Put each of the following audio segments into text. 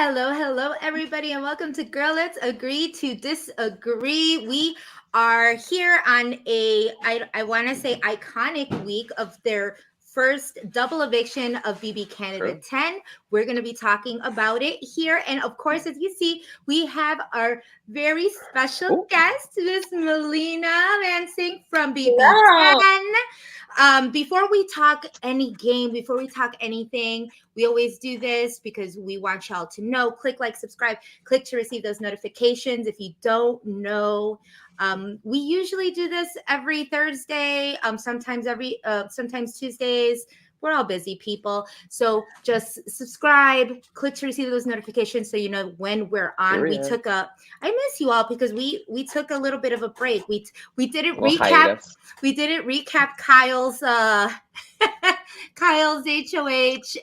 Hello, everybody, and welcome to Girl Let's Agree to Disagree. We are here on I want to say, iconic week of their first double eviction of BBCAN True. 10. We're going to be talking about it here. And of course, as you see, we have our very special guest, Miss Melina MANSING from BBCAN. Before we talk any game, before we talk anything, we always do this because we want y'all to know. Click like, subscribe, click to receive those notifications. If you don't know, we usually do this every Thursday, sometimes Tuesdays. We're all busy people. So just subscribe, click to receive those notifications so you know when we're on. I miss you all because we took a little bit of a break. We didn't recap. Hiatus. We didn't recap Kyle's HOH,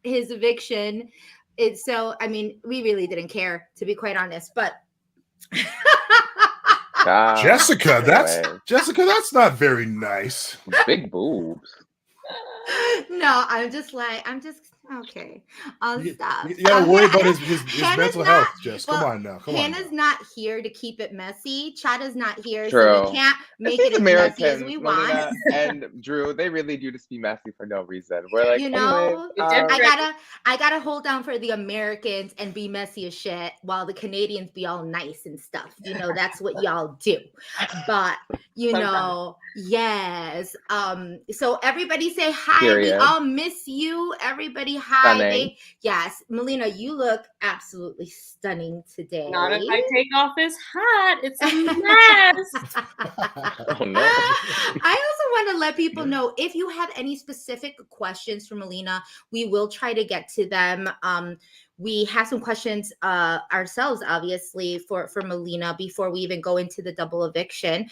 his eviction. We really didn't care, to be quite honest, but Jessica, that's not very nice. Big boobs. No, I'm just okay. I'll stop. You gotta worry about his mental health, Jess. Well, come on now. Hannah's not here to keep it messy. Chada's not here, True. so we can't make it as messy as we want. Melina and Drew, they really do just be messy for no reason. We're like, I gotta hold down for the Americans and be messy as shit while the Canadians be all nice and stuff. You know, that's what y'all do. But yes. So everybody say hi. Period. We all miss you. Everybody hi. Yes, Melina, you look absolutely stunning today. Not if I take off this hat. It's a mess. Oh, no. I also want to let people know, if you have any specific questions for Melina, we will try to get to them. We have some questions ourselves, obviously, for Melina before we even go into the double eviction.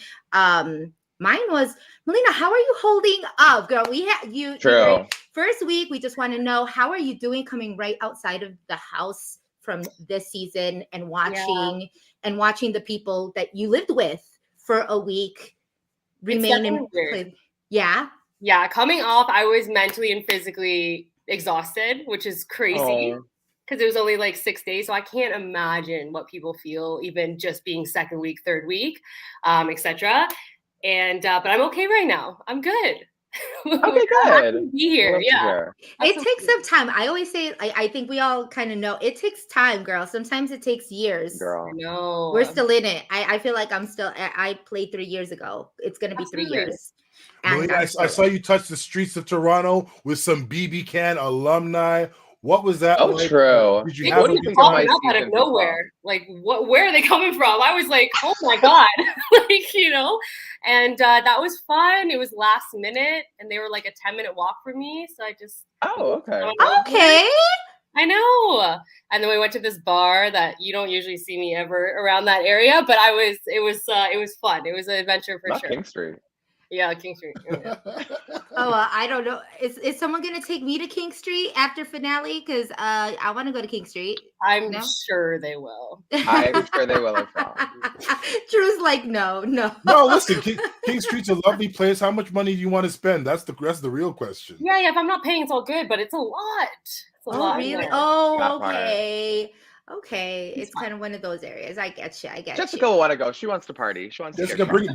Mine was, Melina, how are you holding up, girl? We had you. True. First week, we just want to know, how are you doing coming right outside of the house from this season and watching the people that you lived with for a week remain in place? Yeah. Coming off, I was mentally and physically exhausted, which is crazy because it was only like 6 days. So I can't imagine what people feel, even just being second week, third week, etc. And but I'm okay right now. I'm good. Okay, good. Be here. It takes some time. I always say, I think we all kind of know it takes time, girl. Sometimes it takes years. Girl. No, we're still in it. I feel like I played 3 years ago. It's gonna be 3 years. And I saw you touch the streets of Toronto with some BBCAN alumni. What was that? Oh, like? true. Did you have them popping up out of nowhere? Like, where are they coming from? I was like, oh my god, And that was fun. It was last minute, and they were like a 10-minute walk from me. So I just okay. I know. And then we went to this bar that you don't usually see me ever around that area, but it was fun. It was an adventure for sure. King Street. Yeah, King Street. Yeah. I don't know. Is someone gonna take me to King Street after finale? Because I want to go to King Street. I'm sure they will. I'm sure they will as well. Drew's like, no. No, listen, King Street's a lovely place. How much money do you want to spend? That's the real question. Yeah. If I'm not paying, it's all good, but it's a lot. It's a lot. Really? Yeah. Oh, okay. Okay, it's kind of one of those areas. I get you. Jessica will want to go. She wants to party. She wants to Jessica, bring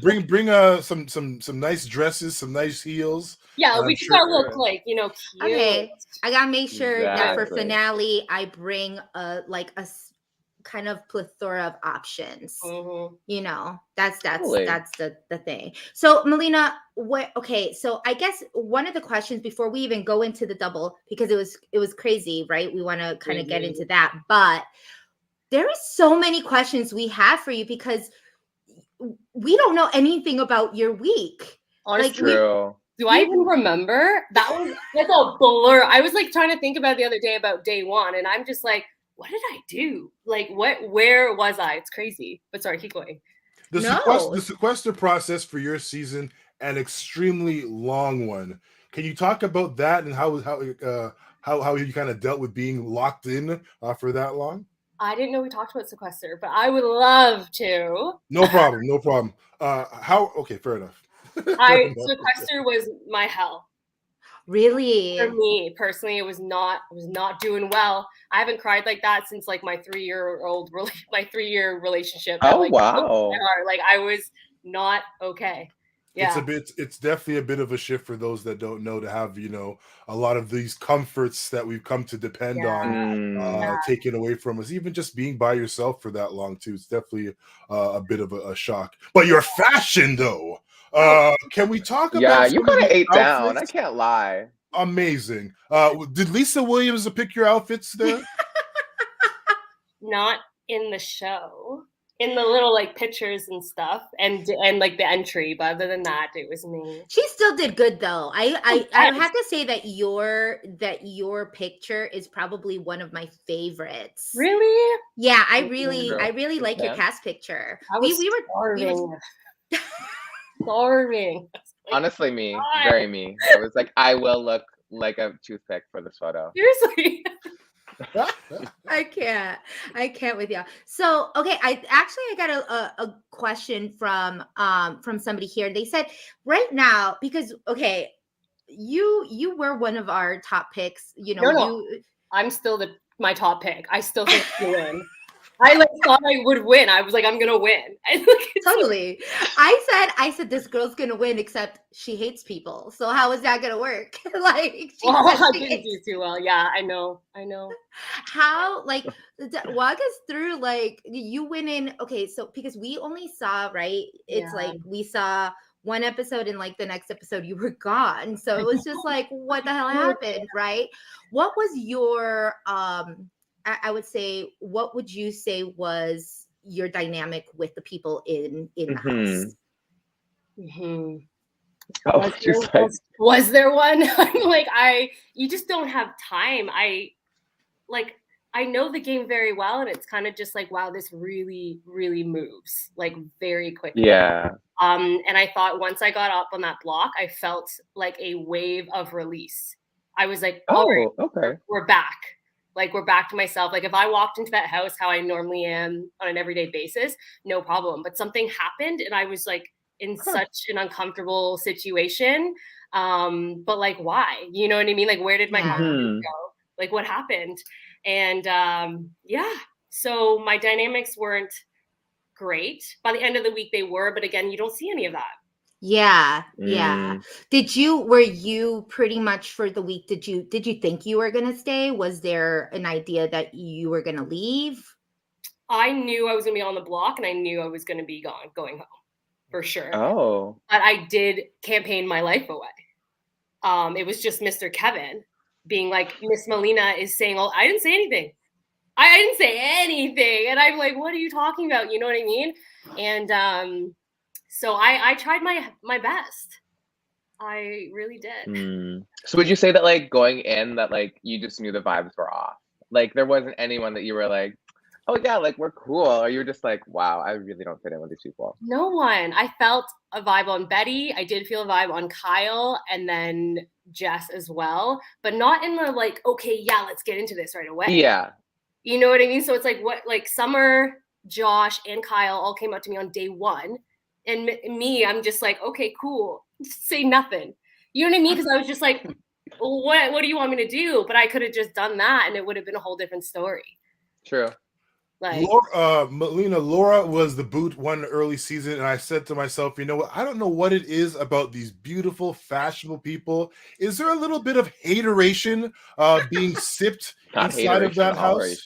some nice dresses, some nice heels. Yeah, we just gotta look like cute. Okay, I gotta make sure that for finale I bring a kind of plethora of options. Mm-hmm. That's the thing. So Melina, so I guess one of the questions before we even go into the double, because it was crazy, right? We want to kind of get into that, but there are so many questions we have for you because we don't know anything about your week. Honestly, do I even remember? That's a blur. I was like trying to think about it the other day about day one, and I'm just like, what did I do? Like, where was I? It's crazy. But sorry, keep going. The sequester process for your season, an extremely long one. Can you talk about that and how you kind of dealt with being locked in for that long? I didn't know we talked about sequester, but I would love to. No problem. Okay, fair enough. Sequester was my hell. Really? For me personally, I was not doing well. I haven't cried like that since like my 3-year relationship. Oh, like, wow. like I was not okay. Yeah. It's definitely a bit of a shift for those that don't know, to have, you know, a lot of these comforts that we've come to depend on taken away from us. Even just being by yourself for that long too, it's definitely a bit of a shock. But your fashion though, can we talk Yeah, about you some of kind of these ate down. I outfits? can't lie. Amazing. Did Lisa Williams pick your outfits there? Not in the show, in the little like pictures and stuff, and like the entry. But other than that, it was me. She still did good though. I have to say that your picture is probably one of my favorites. Really? Yeah, I really like your cast picture. We were starving. Honestly, very me. I was like, I will look like a toothpick for this photo. Seriously. I can't with you. So, okay, I got a question from somebody here. They said right now, because okay, you were one of our top picks, you know. No. I'm still my top pick. I still think you win. I like thought I would win. I was like, I'm gonna win. Totally. I said this girl's gonna win, except she hates people. So how is that gonna work? Like, I didn't do too well. Yeah, I know. How, like, walk us through, like, you went in. Okay, so because we only saw, right? It's like we saw one episode, and like the next episode you were gone. So it was just like, what the hell happened, right? What was your I would say, what would you say was your dynamic with the people in the house? Mm-hmm. Oh, was there one? I'm like, you just don't have time. I know the game very well, and it's kind of just like, wow, this really, really moves like very quickly. Yeah. And I thought once I got up on that block, I felt like a wave of release. I was like, all right, okay, we're back. Like, we're back to myself. Like, if I walked into that house how I normally am on an everyday basis, no problem. But something happened, and I was like in such an uncomfortable situation. But like, why? You know what I mean? Like, where did my confidence go? Like, what happened? And so my dynamics weren't great. By the end of the week, they were. But again, you don't see any of that. Yeah. Were you pretty much for the week, did you think you were going to stay? Was there an idea that you were going to leave? I knew I was going to be on the block, and I knew I was going to be going home for sure. Oh. But I did campaign my life away. It was just Mr. Kevin being like, Miss Melina is saying, "Oh, I didn't say anything. I didn't say anything." And I'm like, what are you talking about? You know what I mean? And so I tried my best. I really did. So would you say that, like, going in, that like you just knew the vibes were off? Like, there wasn't anyone that you were like, oh yeah, like we're cool, or you were just like, wow, I really don't fit in with these people? No one. I felt a vibe on Betty. I did feel a vibe on Kyle, and then Jess as well, but not in the like, okay, yeah, let's get into this right away. Yeah. You know what I mean? So it's like, what, like Summer, Josh, and Kyle all came up to me on day one. And me, I'm just like, okay, cool. Just say nothing. You know what I mean? Because I was just like, what do you want me to do? But I could have just done that, and it would have been a whole different story. True. Like, Melina, Laura was the boot one early season, and I said to myself, you know what? I don't know what it is about these beautiful, fashionable people. Is there a little bit of hateration being sipped inside of that house?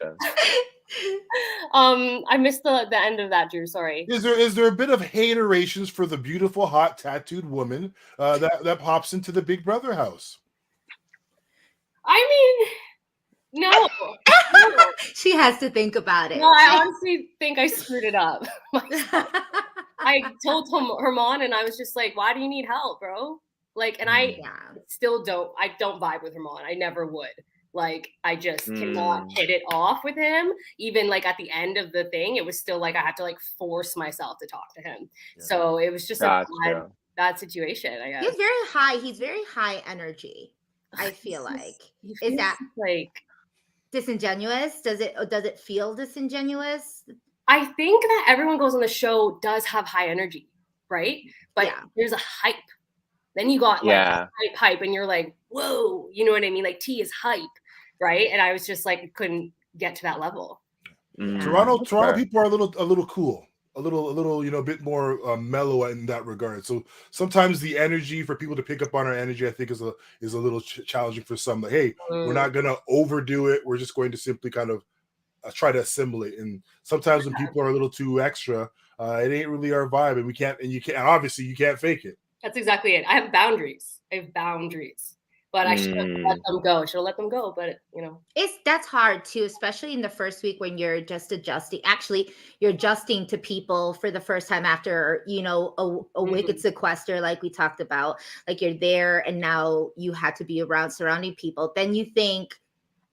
I missed the end of that, Drew. Sorry. Is there a bit of haterations for the beautiful, hot, tattooed woman that pops into the Big Brother house? I mean, no. She has to think about it. No, I honestly think I screwed it up. I told Herman, and I was just like, why do you need help, bro? Like, and I still don't vibe with Herman. I never would. Like, I just cannot hit it off with him. Even like at the end of the thing, it was still like I had to like force myself to talk to him. Yeah. So it was just a bad situation, I guess. He's very high energy, I feel like. Is that like disingenuous? Does it feel disingenuous? I think that everyone goes on the show does have high energy, right? But there's a hype. Then you got like Yeah. hype, and you're like, whoa, you know what I mean? Like tea is hype, right? And I was just like, couldn't get to that level. Toronto Fair. people are a little cool, a little, you know, a bit more mellow in that regard. So sometimes the energy for people to pick up on our energy, I think, is a little challenging for some. Like, hey, we're not gonna overdo it. We're just going to simply kind of try to assimilate. And sometimes when people are a little too extra, it ain't really our vibe, and you can't obviously you can't fake it. That's exactly it. I have boundaries. But I should have let them go. But you know, that's hard too, especially in the first week when you're just adjusting. Actually, you're adjusting to people for the first time after, you know, a wicked sequester, like we talked about. Like you're there, and now you have to be around surrounding people. Then you think,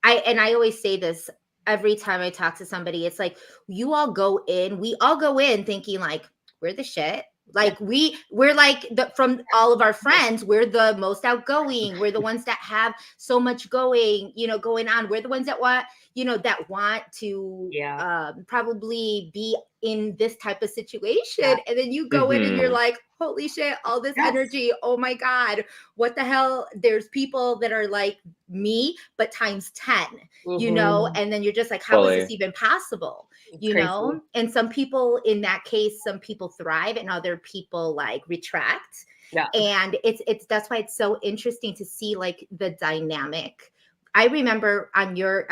I always say this every time I talk to somebody. It's like we all go in thinking like we're the shit. Like we're like from all of our friends, we're the most outgoing. We're the ones that have so much going on. We're the ones that want to probably be in this type of situation. And then you go in and you're like, holy shit, all this energy. Oh my God, what the hell? There's people that are like me, but times 10, you know, and then you're just like, how is this even possible? You know, and some people in that case, some people thrive and other people like retract. Yeah. And that's why it's so interesting to see like the dynamic. I remember on your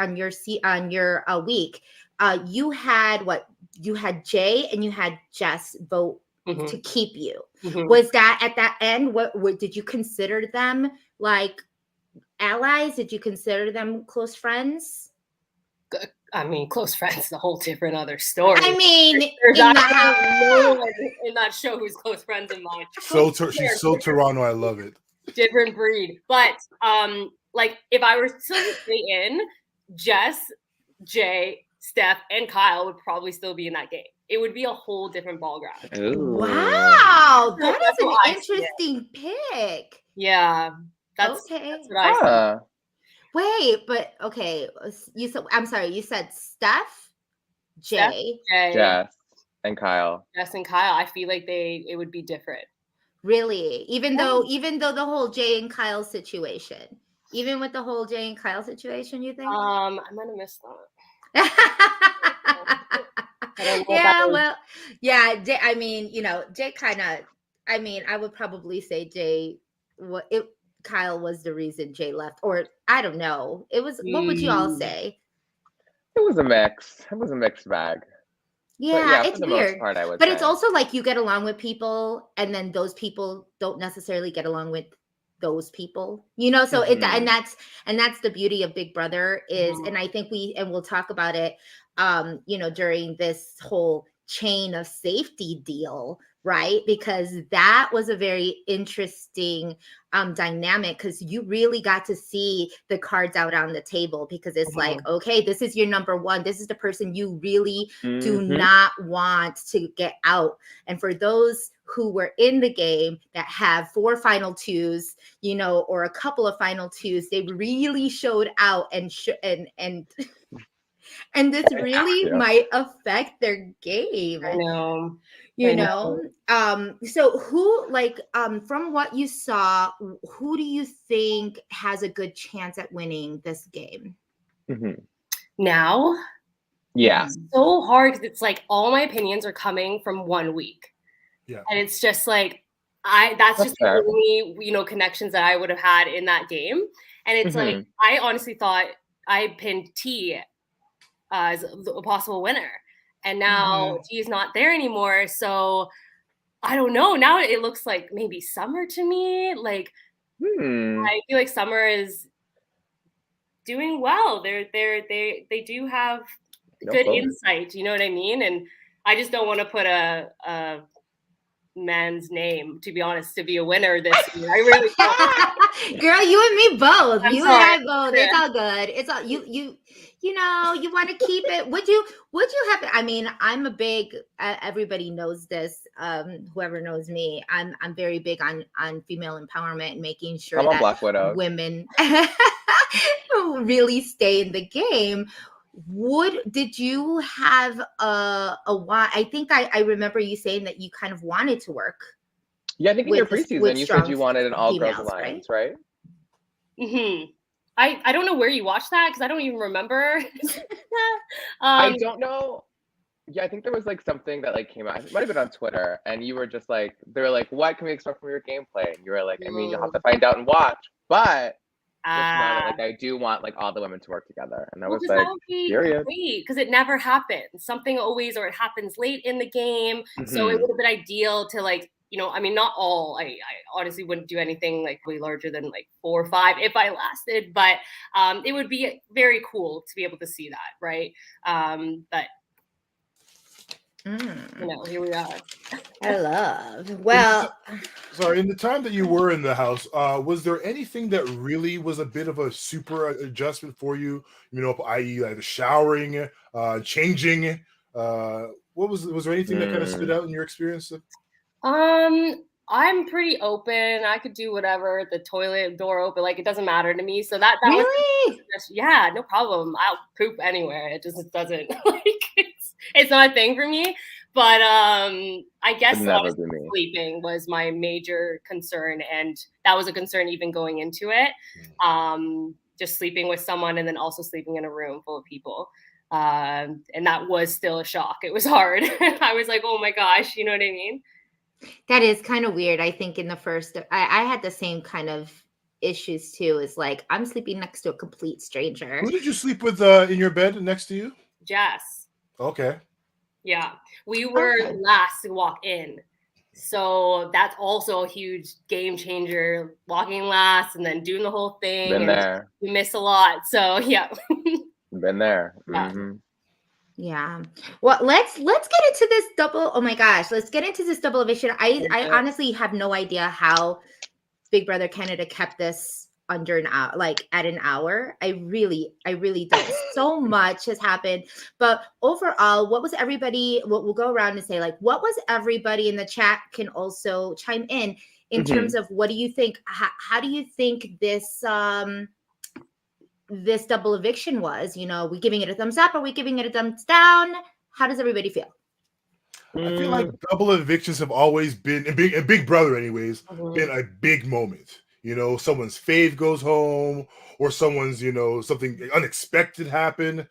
week, you had Jay and you had Jess vote to keep you. Was that at that end? What did you consider them like allies? Did you consider them close friends? I mean, close friends, a whole different other story. I mean, no one in that show who's close friends of mine. She's so Toronto. I love it. Different breed. But like if I were to stay in, Jess, Jay, Steph, and Kyle would probably still be in that game. It would be a whole different ballground. Ooh. Wow, that is an interesting pick. Yeah, that's what I said. Wait, but okay. You said Steph, Jay, Jess, and Kyle. Jess and Kyle. I feel like it would be different. Really? Even though the whole Jay and Kyle situation. Even with the whole Jay and Kyle situation, you think? I might have missed that. Yeah, well, yeah. Jay, I mean, you know, Jay kind of. I mean, I would probably say Jay. Kyle was the reason Jay left, or I don't know. It was. What would you all say? It was a mix. It was a mixed bag. Yeah, it's weird. But it's also like you get along with people, and then those people don't necessarily get along with those people, you know. So and that's the beauty of Big Brother is, and I think we'll talk about it, you know, during this whole chain of safety deal, right? Because that was a very interesting dynamic, because you really got to see the cards out on the table, because it's like, okay, this is your number one. This is the person you really do not want to get out. And for those who were in the game that have 4 final 2s, you know, or a couple of final 2s, they really showed out and and this really might affect their game. I know. You know. So who, like, from what you saw, who do you think has a good chance at winning this game? Now? Yeah. It's so hard, because it's like all my opinions are coming from 1 week. Yeah. And it's just like that's just the only, you know, connections that I would have had in that game. And it's like I honestly thought I pinned T as a possible winner. And now T is not there anymore. So I don't know. Now it looks like maybe Summer to me. Like I feel like Summer is doing well. They do have good insight. You know what I mean? And I just don't want to put a man's name, to be honest, to be a winner this year. I really don't. Girl, you and me both. I'm you sorry. and I both. It's all good. It's all you know, you want to keep it. Would you have, I mean, I'm a big, everybody knows this, whoever knows me, I'm very big on female empowerment and making sure that women really stay in the game. Did you have a why? I think I remember you saying that you kind of wanted to work. Yeah, I think in your with preseason you said strong you wanted an all-girls females, alliance, right? Mm-hmm. I don't know where you watched that because I don't even remember. I don't know. Yeah, I think there was like something that like came out. It might have been on Twitter, and you were just like, they were like, "What can we expect from your gameplay?" And you were like, "I mean, you'll have to find out and watch, but just know that like I do want like all the women to work together." And I was that like, would be "Period." great because it never happens. Something always, or it happens late in the game. So it Mhm. would have been ideal to like, I mean, not all. I honestly wouldn't do anything like way larger than like 4 or 5 if I lasted, but it would be very cool to be able to see that, right? But here we are. I love. Well, Sorry, in the time that you were in the house, was there anything that really was a bit of a super adjustment for you? I.e., like the showering, changing. Was there anything that kind of stood out in your experience? I'm pretty open. I could do whatever. The toilet door open, like it doesn't matter to me. So that was really? yeah, no problem. I'll poop anywhere. It just doesn't like it's not a thing for me. But I guess Would never be me. sleeping was my major concern, and that was a concern even going into it. Just sleeping with someone and then also sleeping in a room full of people. And that was still a shock. It was hard. I was like, oh my gosh, you know what I mean? That is kind of weird. I think in the first, I had the same kind of issues too. Is like I'm sleeping next to a complete stranger. Who did you sleep with in your bed next to you? Jess. Okay. Yeah, we were last to walk in. So that's also a huge game changer, walking last and then doing the whole thing. Been there. You miss a lot. So yeah. Been there. Yeah. Mm-hmm. Yeah. Well, let's get into this double. Oh my gosh, let's get into this double eviction. I honestly have no idea how Big Brother Canada kept this under an hour, like at an hour. I really don't. So much has happened. But overall, what was everybody, we'll go around and say, like, what was everybody in the chat can also chime in terms of what do you think? How do you think this this double eviction was? We giving it a thumbs up? Are we giving it a thumbs down? How does everybody feel? I feel like double evictions have always been, and Big Brother anyways, been a big moment. Someone's fave goes home, or someone's, something unexpected happened.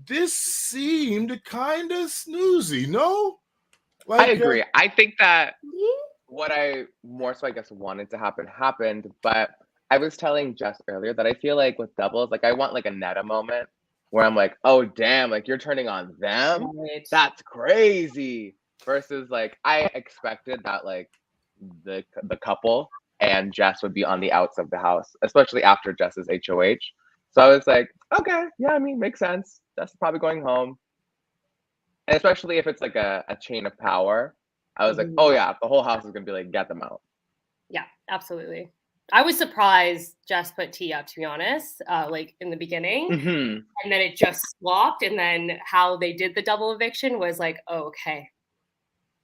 This seemed kind of snoozy, no? I agree. I think that what I more so I guess wanted to happen happened, but I was telling Jess earlier that I feel like with doubles, like I want like a Netta moment where I'm like, oh damn, like you're turning on them? Right. That's crazy. Versus like I expected that like the couple and Jess would be on the outs of the house, especially after Jess's HOH. So I was like, okay, yeah, I mean, makes sense. Jess is probably going home. And especially if it's like a chain of power. I was like, oh yeah, the whole house is gonna be like, get them out. Yeah, absolutely. I was surprised Jess put T up, to be honest, like in the beginning. And then it just swapped. And then how they did the double eviction was like, oh, okay.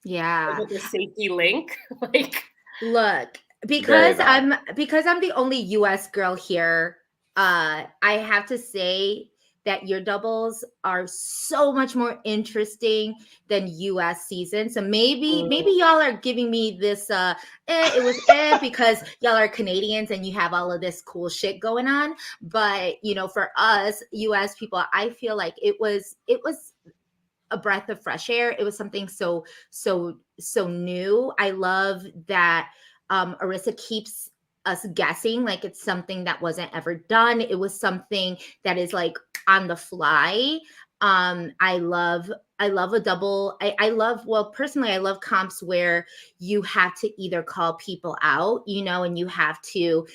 Yeah. With the safety link. Like, look, because I'm the only US girl here, I have to say that your doubles are so much more interesting than US season. So maybe y'all are giving me this it was because y'all are Canadians and you have all of this cool shit going on. But for us US people, I feel like it was a breath of fresh air. It was something so new. I love that Arissa keeps us guessing, like it's something that wasn't ever done. It was something that is like on the fly. I love a double. Personally, I love comps where you have to either call people out, and you have to,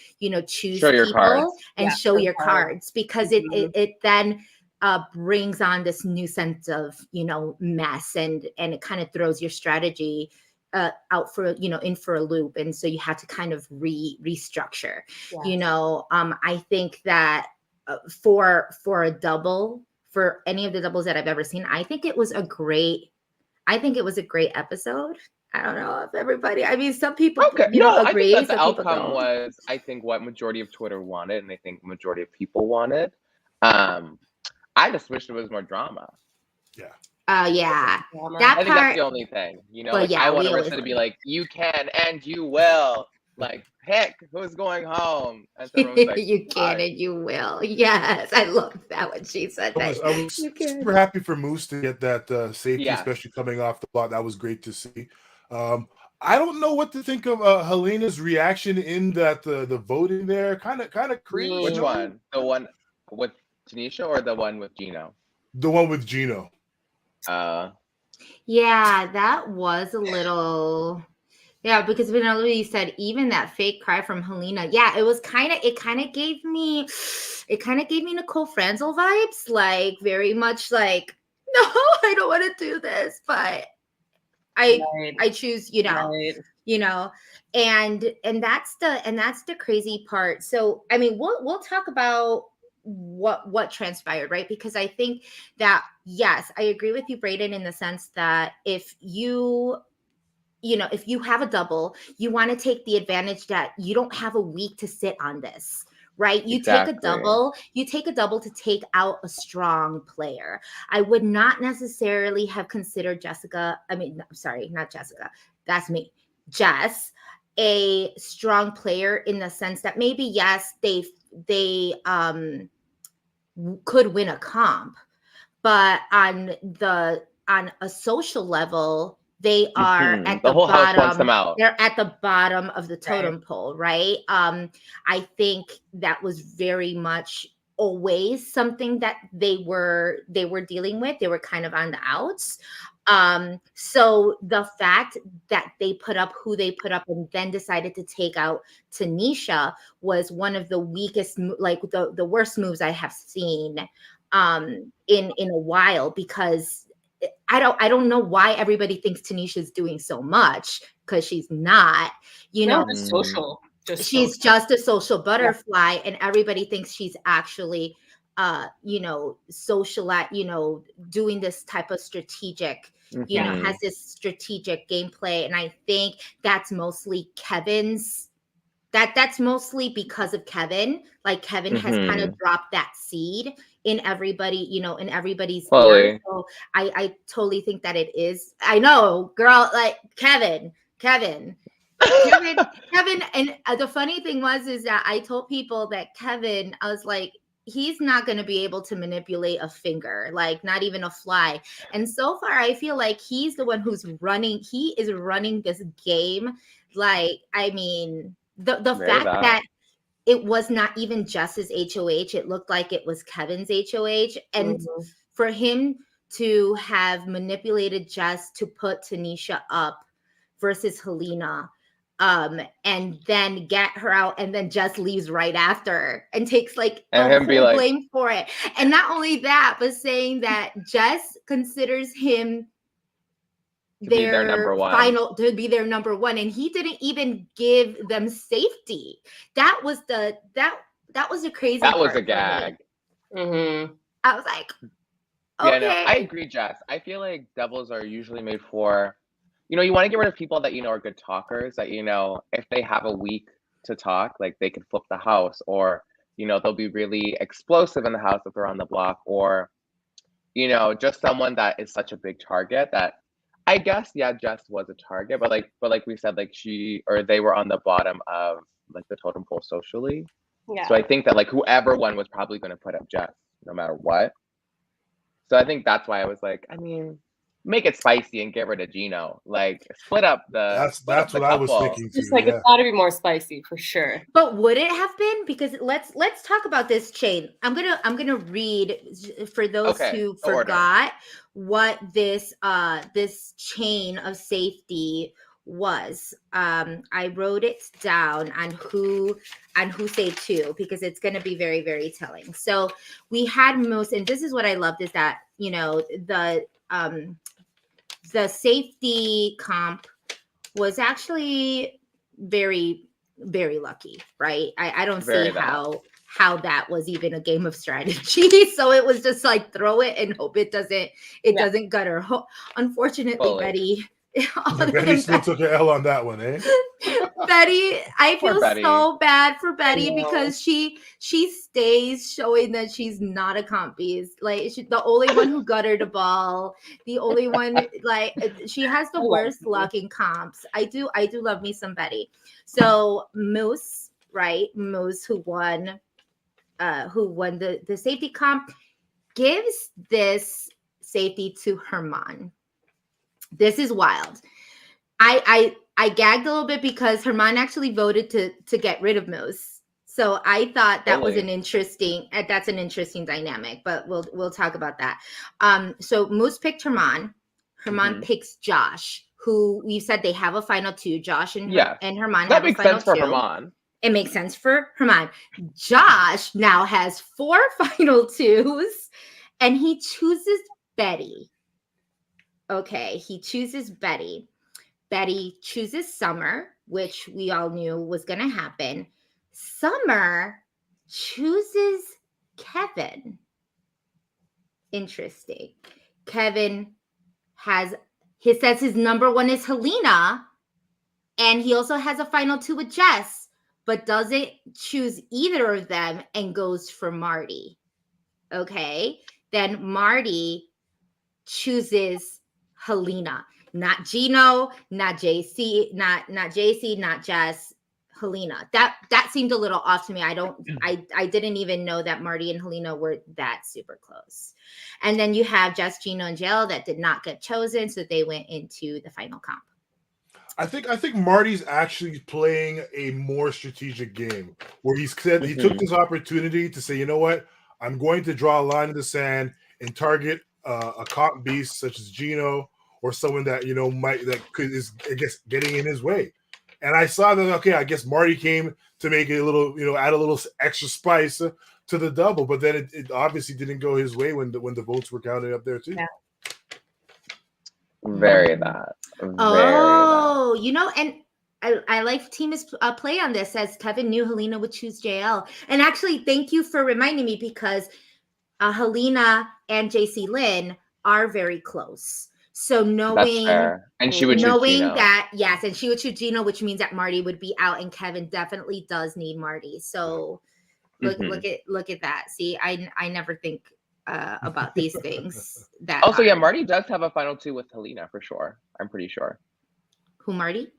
choose people and show your cards, because it then brings on this new sense of, mess, and it kind of throws your strategy out for, in for a loop. And so you have to kind of restructure, I think that for a double, for any of the doubles that I've ever seen, I think it was a great episode. I don't know if everybody, I mean, some people, agree. I think that the outcome was, I think, what majority of Twitter wanted, and I think majority of people wanted. I just wish there was more drama. Yeah. Yeah. Drama. That I think that's part. the only thing, Well, like yeah, I want we always Arista to be like, you can and you will. Like, pick who's going home. And so everyone's like, you can and you will. Yes, I love that when she said that. I was You can. super happy for Moose to get that safety, Yeah. especially coming off the block. That was great to see. I don't know what to think of Helena's reaction in that the voting there. Kind of cringe. Which No? one? The one with Tanisha or the one with Gino? The one with Gino. Yeah, that was a little. Yeah, because Vanellope said even that fake cry from Helena. Yeah, it kind of gave me Nicole Franzel vibes, like very much like, no, I don't want to do this, but I choose, and that's the crazy part. So I mean, we'll talk about what transpired, right? Because I think that, yes, I agree with you, Brayden, in the sense that if you have a double, you want to take the advantage that you don't have a week to sit on this, right? You take a double to take out a strong player. I would not necessarily have considered not Jessica. That's me. Jess, a strong player in the sense that maybe, yes, they could win a comp, but on a social level, they are at the the whole bottom. House wants them out. They're at the bottom of the totem pole, right? I think that was very much always something that they were dealing with. They were kind of on the outs. So the fact that they put up who they put up and then decided to take out Tanisha was one of the weakest, like the worst moves I have seen in a while, because I don't know why everybody thinks Tanisha's doing so much, because she's not, Just social. She's just a social butterfly, and everybody thinks she's actually social, doing this type of strategic, has this strategic gameplay. And I think that's mostly Kevin's. That's mostly because of Kevin. Like, Kevin has kind of dropped that seed in everybody, in everybody's ear. So I totally think that it is. I know, girl, like Kevin. And the funny thing is that I told people that Kevin, I was like, he's not going to be able to manipulate a finger, like not even a fly. And so far, I feel like he's the one who's running. He is running this game. Like, I mean, the fact that it was not even just his HOH, it looked like it was Kevin's HOH. And for him to have manipulated Jess to put Tanisha up versus Helena, and then get her out, and then Jess leaves right after and takes like the whole blame for it. And not only that, but saying that Jess considers him to be their number one, and he didn't even give them safety. That was the crazy part. That was a gag. I was like, okay. Yeah, no, I agree, Jess. I feel like devils are usually made for, you want to get rid of people that are good talkers, that if they have a week to talk, like they could flip the house, or they'll be really explosive in the house if they're on the block, or just someone that is such a big target that, I guess, yeah, Jess was a target, but like we said, like they were on the bottom of like the totem pole socially. Yeah. So I think that like whoever won was probably going to put up Jess no matter what. So I think that's why I was like, I mean, make it spicy and get rid of Gino. Like, split up the. That's what I was thinking too. It's like, it's got to be more spicy for sure. But would it have been? Because let's talk about this chain. I'm gonna read for those who forgot what this chain of safety was. I wrote it down on who saved two, because it's going to be very, very telling. So we had most, and this is what I loved, is that the safety comp was actually very, very lucky, right? I don't see how that was even a game of strategy. So it was just like throw it and hope it doesn't gut her. Unfortunately, Betty, All of Betty them still back. took an L on that one, eh? Betty, I Poor feel Betty. so bad for Betty know. because she stays showing that she's not a comp beast. Like the only one who gutted a ball, the only one like she has the I love worst Betty. luck in comps. I do love me some Betty. So Moose, right? Moose who won the safety comp gives this safety to Herman. This is wild. I gagged a little bit because Herman actually voted to get rid of Moose. So I thought that was Really? that's an interesting dynamic, but we'll talk about that. So Moose picked Herman. Herman picks Josh, who we said they have a final two. Josh and Yes. and Herman That have a makes final sense for two. Herman. It makes sense for Herman. Josh now has 4 final twos, and he chooses Betty. Okay, he chooses Betty. Betty chooses Summer, which we all knew was going to happen. Summer chooses Kevin. Interesting. Kevin says his number 1 is Helena, and he also has a final 2 with Jess, but doesn't choose either of them and goes for Marty. Okay. Then Marty chooses Helena. Not Gino, not JC, not JC, not Jess, Helena. That seemed a little off to me. I didn't even know that Marty and Helena were that super close. And then you have Jess, Gino, and Jill that did not get chosen, so they went into the final comp. I think Marty's actually playing a more strategic game where he said he took this opportunity to say, you know what, I'm going to draw a line in the sand and target a comp beast such as Gino or someone that is I guess getting in his way. And I saw that I guess Marty came to make it a little add a little extra spice to the double, but then it obviously didn't go his way when the votes were counted up there too. Yeah. Very that. And I like Tina's play on this, as Kevin knew Helena would choose JL. And actually, thank you for reminding me, because Helena and JC Lynn are very close. So knowing and she would choose Gino. that, yes, and she would choose Gino, which means that Marty would be out, and Kevin definitely does need Marty. So look at that. See, I never think about these things. That also, hard. yeah, Marty does have a final 2 with Helena for sure. I'm pretty sure. Who, Marty?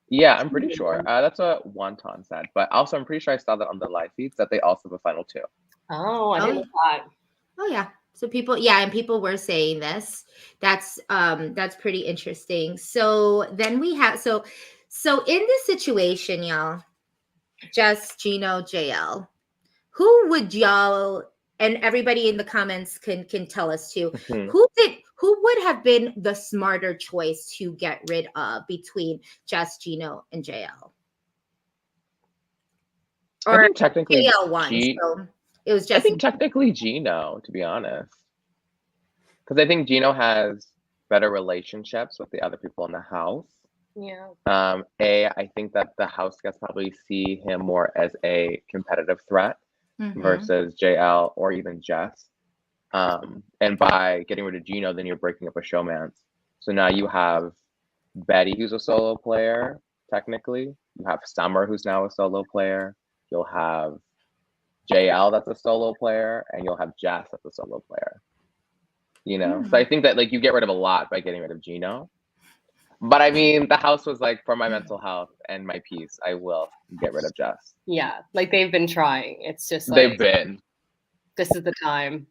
Yeah, I'm pretty sure. That's what Wonton said. But also, I'm pretty sure I saw that on the live feeds that they also have a final 2. Oh, I didn't know that. Oh yeah. So people were saying this. That's pretty interesting. So then we have so in this situation, y'all, Jess, Gino, JL, who would y'all, and everybody in the comments can tell us too, who would have been the smarter choice to get rid of between Jess, Gino, and JL? Or I think technically JL won, so it was just. I think technically Gino, to be honest, because I think Gino has better relationships with the other people in the house. Yeah. I think that the house guests probably see him more as a competitive threat versus JL or even Jess. And by getting rid of Gino, then you're breaking up a showmance. So now you have Betty, who's a solo player, technically. You have Summer, who's now a solo player. You'll have JL, that's a solo player, and you'll have Jess, that's a solo player. So I think that you get rid of a lot by getting rid of Gino. But I mean, the house was like, for my mental health and my peace, I will get rid of Jess. Yeah, they've been trying. It's just they've been. This is the time.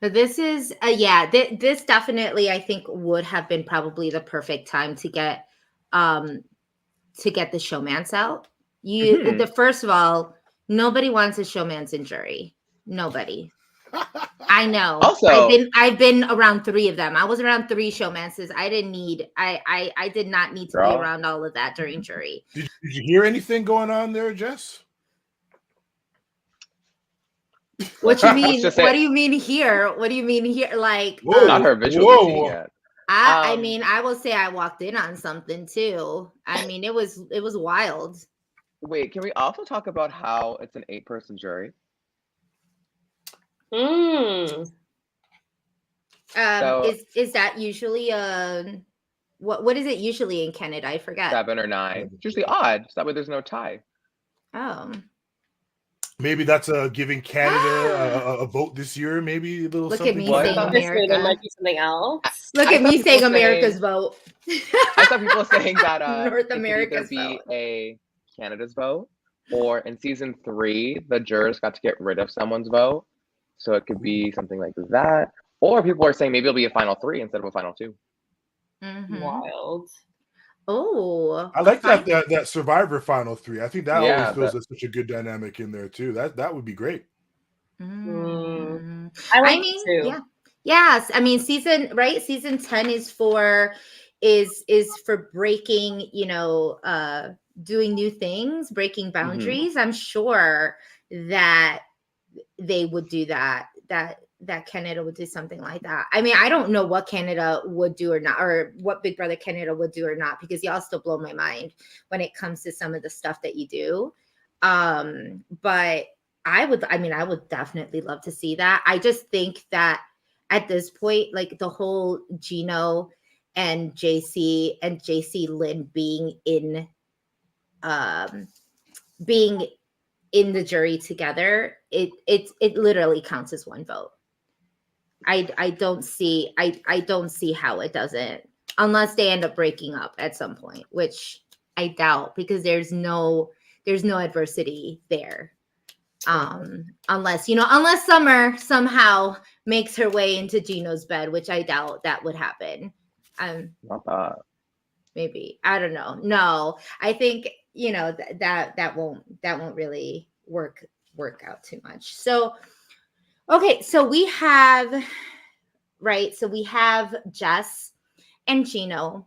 This is this definitely, I think, would have been probably the perfect time to get the showmance out. First of all, nobody wants a showmance in jury. Nobody. I know. Also, I've been around 3 of them. I was around 3 showmances. I did not need to be around all of that during jury. Did you hear anything going on there, Jess? What you mean? What do you mean here? What do you mean here? Like, not her visually seeing it. I mean, I will say I walked in on something too. I mean, it was wild. Wait, can we also talk about how it's an 8-person jury? Is that usually what is it usually in Canada? I forget. 7 or 9. It's usually odd, so that way there's no tie. Oh. Maybe that's giving Canada a vote this year. Maybe a little Look at something. me Well, I saying thought- This year there America. might be something else. Look I at saw me people saying America's vote. I saw people saying that North it could either America's be vote. a Canada's vote, or in season 3, the jurors got to get rid of someone's vote. So it could be something like that. Or people are saying maybe it'll be a final 3 instead of a final 2. Mhm. Wild. Oh, I like that Survivor final 3. I think that always Yeah, feels like such a good dynamic in there too. That would be great. Mm. I like I mean, it too. yeah. Yes, I mean season 10 is for breaking, doing new things, breaking boundaries. I'm sure that they would do that Canada would do something like that. I mean, I don't know what Canada would do or not, or what Big Brother Canada would do or not, because y'all still blow my mind when it comes to some of the stuff that you do. But I would definitely love to see that. I just think that at this point, like the whole Gino and JC Lynn being in the jury together, it literally counts as one vote. I don't see how it doesn't, unless they end up breaking up at some point, which I doubt, because there's no adversity there. Unless Summer somehow makes her way into Gino's bed, which I doubt that would happen. Not that. Maybe, I don't know. No, I think that won't really work out too much. So okay, so we have Jess and Gino.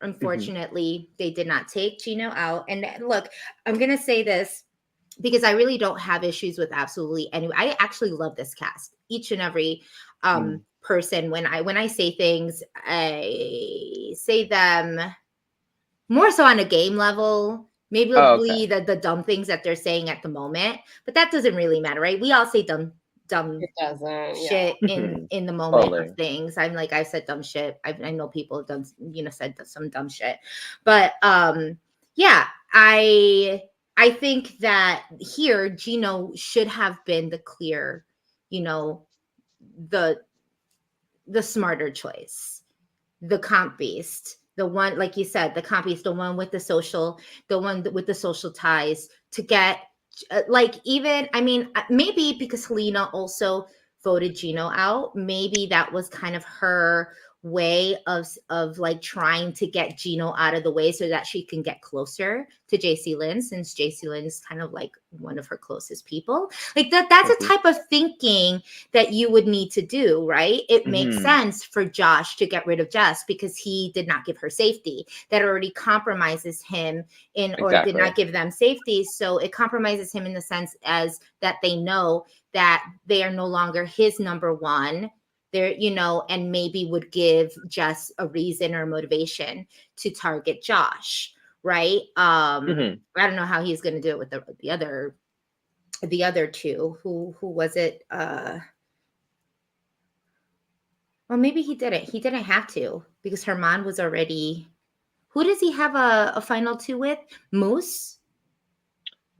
Unfortunately, they did not take Gino out. And look, I'm gonna say this because I really don't have issues with absolutely anyone. I actually love this cast. Each and every person. When I say things, I say them more so on a game level. Maybe the dumb things that they're saying at the moment, but that doesn't really matter, right? We all say dumb It doesn't. shit in the moment of things. I've said dumb shit. I know people have done, said some dumb shit, but yeah, I think that here Gino should have been the clear, the smarter choice, the comp beast, the one, like you said, the comp beast, the one with the social ties to get, maybe because Helena also voted Gino out, maybe that was kind of her way of like trying to get Gino out of the way so that she can get closer to JC Lynn, since JC Lynn is kind of like one of her closest people. Like that's a type of thinking that you would need to do, right? It makes sense for Josh to get rid of Jess because he did not give her safety. That already compromises him or did not give them safety. So it compromises him in the sense as that they know that they are no longer his number one. There, and maybe would give Jess a reason or motivation to target Josh, right? I don't know how he's going to do it with the other two. Who was it? Well, maybe he didn't. He didn't have to, because Herman was already. Who does he have a final 2 with? Moose.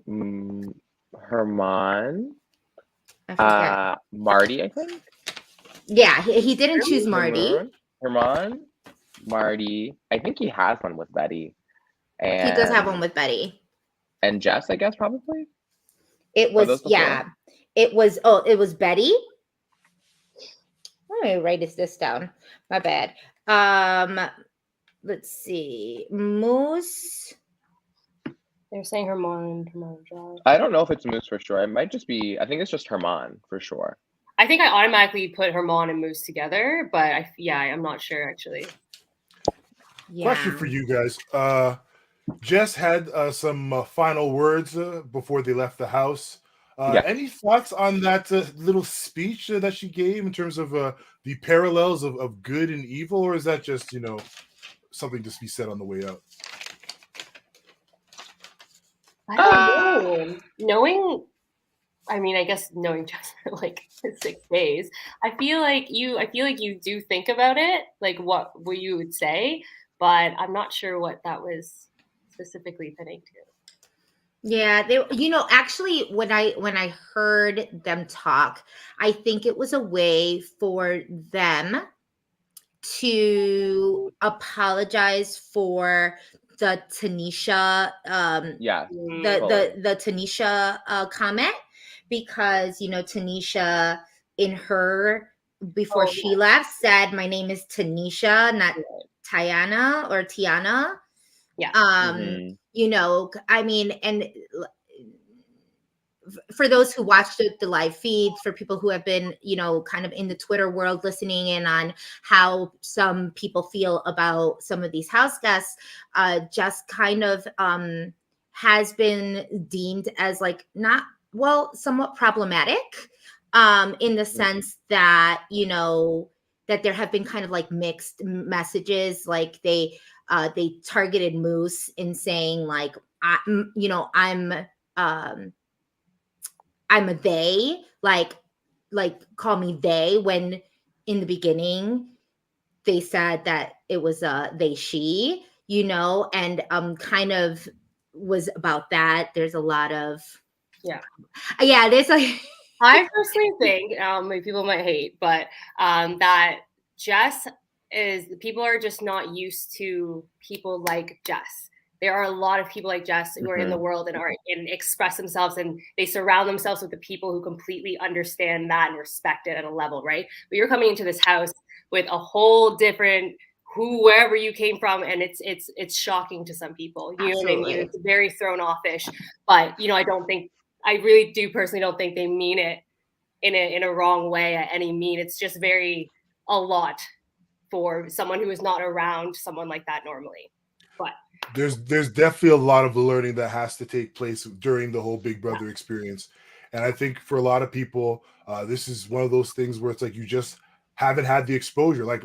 Herman. Marty, I think. Yeah, he didn't choose Marty. Herman, Marty. I think he has one with Betty. And he does have one with Betty. And Jess, I guess, probably. It was, yeah. It was Betty. Let me write this down. My bad. Let's see. Moose. They're saying Herman. I don't know if it's Moose for sure. It might just be, I think it's just Herman for sure. I think I automatically put Herman and Moose together, but I'm not sure actually. Yeah. Question for you guys. Jess had some final words before they left the house. Any thoughts on that little speech that she gave in terms of the parallels of good and evil, or is that just, something to be said on the way out? I don't know. I guess knowing Jess for like 6 days, I feel like you do think about it, like what you would say, but I'm not sure what that was specifically pinning to. Yeah, they, actually when I heard them talk, I think it was a way for them to apologize for the Tanisha Yeah. the Tanisha comment, because Tanisha in her before she left said, my name is Tanisha, not Tiana or Tiana. Yeah. I mean, and for those who watched the live feeds, for people who have been, kind of in the Twitter world listening in on how some people feel about some of these house guests, just kind of has been deemed as like somewhat problematic, in the sense that, that there have been kind of like mixed messages, like they targeted Moose in saying like, I'm a they, like call me they, when in the beginning they said that it was they she, and kind of was about that. There's a lot of there's like I personally think, people might hate, but that Jess people are just not used to people like Jess. There are a lot of people like Jess who are in the world and express themselves, and they surround themselves with the people who completely understand that and respect it at a level, right? But you're coming into this house with a whole different wherever you came from, and it's shocking to some people. You know what I mean? It's very thrown offish, but I really do personally don't think they mean it in a wrong way at any mean. It's just a lot for someone who is not around someone like that normally. But there's definitely a lot of learning that has to take place during the whole Big Brother experience. And I think for a lot of people, this is one of those things where it's like you just haven't had the exposure. Like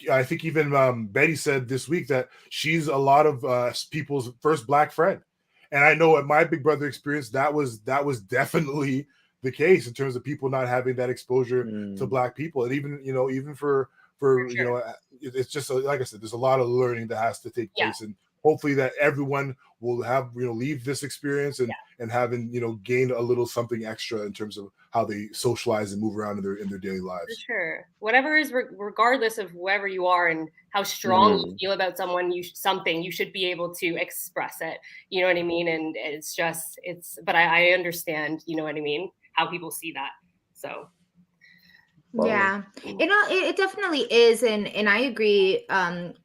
I think even Betty said this week that she's a lot of people's first Black friend. And I know at my Big Brother experience, that was definitely the case in terms of people not having that exposure to Black people. And even for sure. It's just like I said, there's a lot of learning that has to take place, and hopefully that everyone will have leave this experience and having gained a little something extra in terms of how they socialize and move around in their daily lives. For sure, whatever is regardless of whoever you are and how strong you feel about someone, you should be able to express it. You know what I mean? And but I understand. You know what I mean? How people see that. So. Yeah, it definitely is, and I agree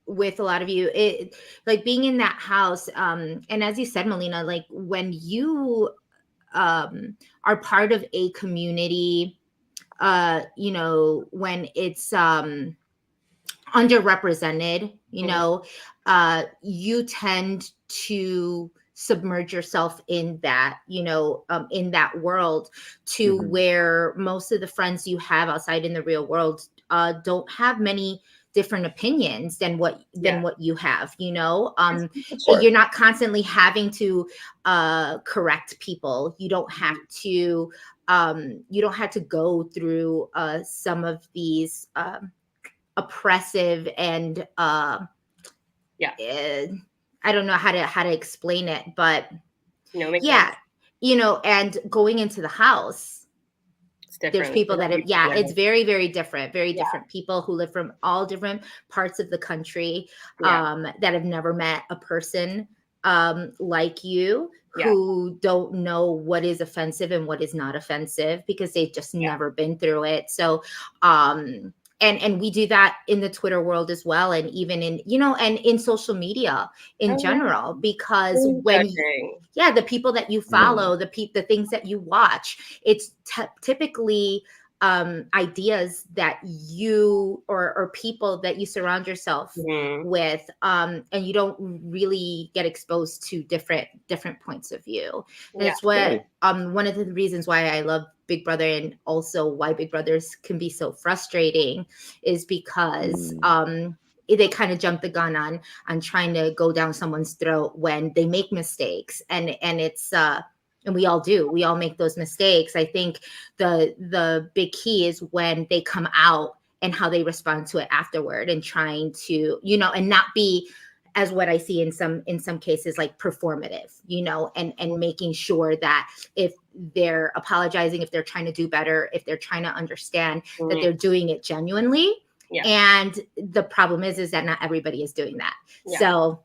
with a lot of you. It like being in that house, and as you said, Melina, like when you are part of a community, when it's underrepresented, you tend to submerge yourself in that, in that world, to where most of the friends you have outside in the real world don't have many different opinions than what you have. You're not constantly having to correct people. You don't have to go through some of these oppressive and I don't know how to explain it, but sense. And going into the house, there's people that it's very, very different, different people who live from all different parts of the country, that have never met a person like you, who don't know what is offensive and what is not offensive because they've just never been through it. So and we do that in the Twitter world as well, and even in and in social media in general, because when the people that you follow, the things that you watch, it's typically ideas that you or people that you surround yourself with, and you don't really get exposed to different points of view. That's what one of the reasons why I love Big Brother, and also why Big Brothers can be so frustrating, is because they kind of jump the gun on trying to go down someone's throat when they make mistakes, and it's and we all make those mistakes. I think the big key is when they come out and how they respond to it afterward, and trying to, you know, and not be, as what I see in some cases, like performative, you know, and making sure that if they're apologizing, if they're trying to do better, if they're trying to understand, that they're doing it genuinely. Yeah. And the problem is that not everybody is doing that. Yeah. So,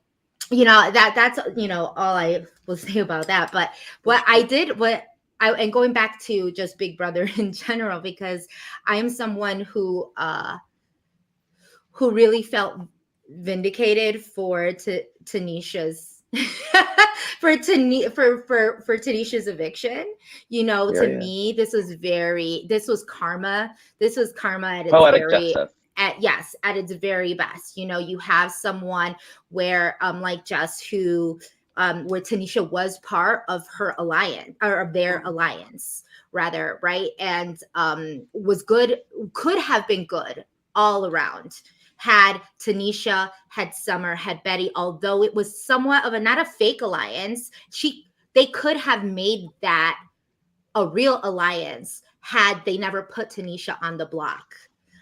you know, that's, you know, all I will say about that. But and going back to just Big Brother in general, because I am someone who really felt vindicated for Tanisha's for Tanisha's eviction. You know, to me, this was karma. This was karma at its at its very best. You know, you have someone where like Jess, who where Tanisha was part of her alliance, or of their alliance rather, right? And was good, could have been good all around. Had Tanisha, had Summer, had Betty, although it was somewhat of not a fake alliance, they could have made that a real alliance had they never put Tanisha on the block,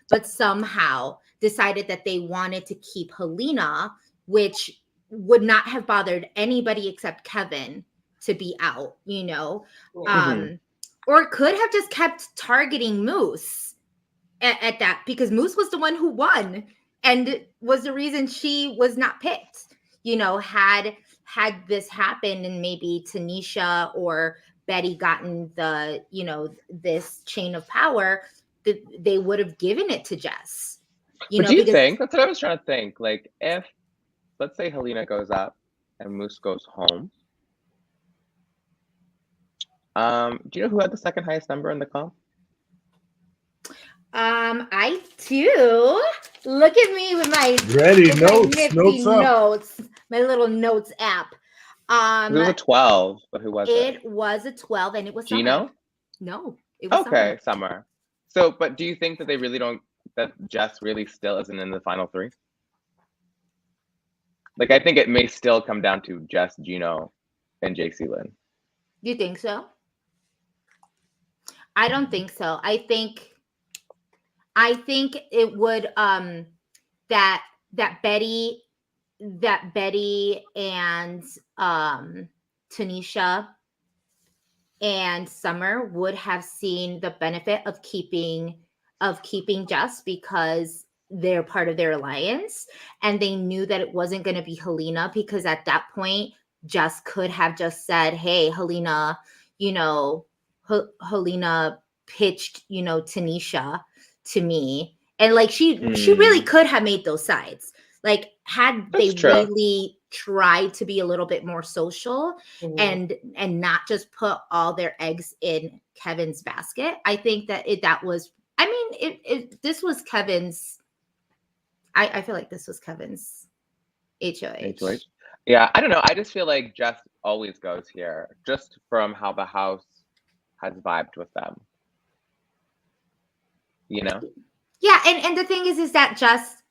but somehow decided that they wanted to keep Helena, which would not have bothered anybody except Kevin to be out, you know, or could have just kept targeting Moose at that, because Moose was the one who won and was the reason she was not picked. You know, had this happened and maybe Tanisha or Betty gotten the, you know, this chain of power, that they would have given it to Jess. Do you think, that's what I was trying to think, like, if, let's say Helena goes up and Moose goes home, do you know who had the second highest number in the comp? I do. Look at me with my notes, my little notes app. It was a 12, but who was it? It was a 12, and it was Gino? Summer. No, it was Summer. So, but do you think that they really don't, that Jess really still isn't in the final three? Like, I think it may still come down to Jess, Gino, and JC Lynn. You think so? I don't think so. I think it would that Betty and Tanisha and Summer would have seen the benefit of keeping Jess, because they're part of their alliance, and they knew that it wasn't going to be Helena, because at that point Jess could have just said, hey, Helena, you know, Helena pitched, you know, Tanisha to me, and like she really could have made those sides. Like, had they really tried to be a little bit more social and not just put all their eggs in Kevin's basket, I think that this was Kevin's. I feel like this was Kevin's HOH. Yeah, I don't know. I just feel like Jess always goes here, just from how the house has vibed with them. You know? Yeah, and the thing is that Jess,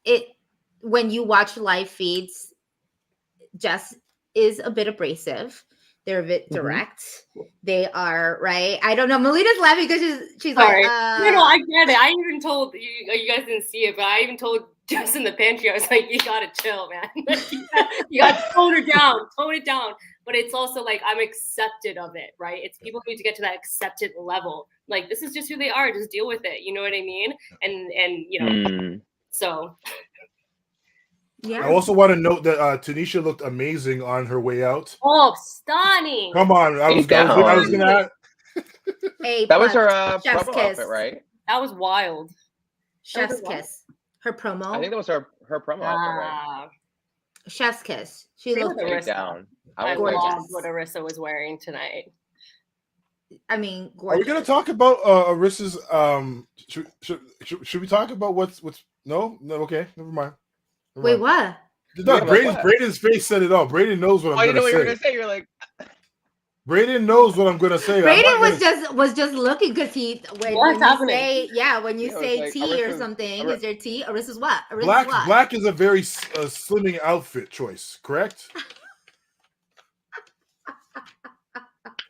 when you watch live feeds, Jess is a bit abrasive. They're a bit direct. They are, right? I don't know. Melina's laughing because she's sorry. Like, no, I get it. I even told you guys didn't see it, but I even told Jess in the pantry, I was like, you gotta chill, man. You gotta tone it down. But it's also like, I'm accepted of it, right? It's people need to get to that accepted level. Like, this is just who they are. Just deal with it. You know what I mean? And you know, so. Yeah. I also want to note that Tanisha looked amazing on her way out. Oh, stunning! Come on, I was gonna. That was her promo outfit, right? That was wild. Chef's kiss. Her promo. I think that was her promo outfit, right? Chef's kiss. She looked down. I loved what Arissa was wearing tonight. I mean, gorgeous. Are we gonna talk about Arissa's? Should we talk about what's? No. Okay, never mind. Wait, what? No, Braden's face said it all. Braden knows what I'm going to say. You know what you were going to say. You're like. Braden knows what I'm going to say. Braden was just looking because when you say like, tea or something, is there tea? Arissa's what? Black is a very slimming outfit choice, correct?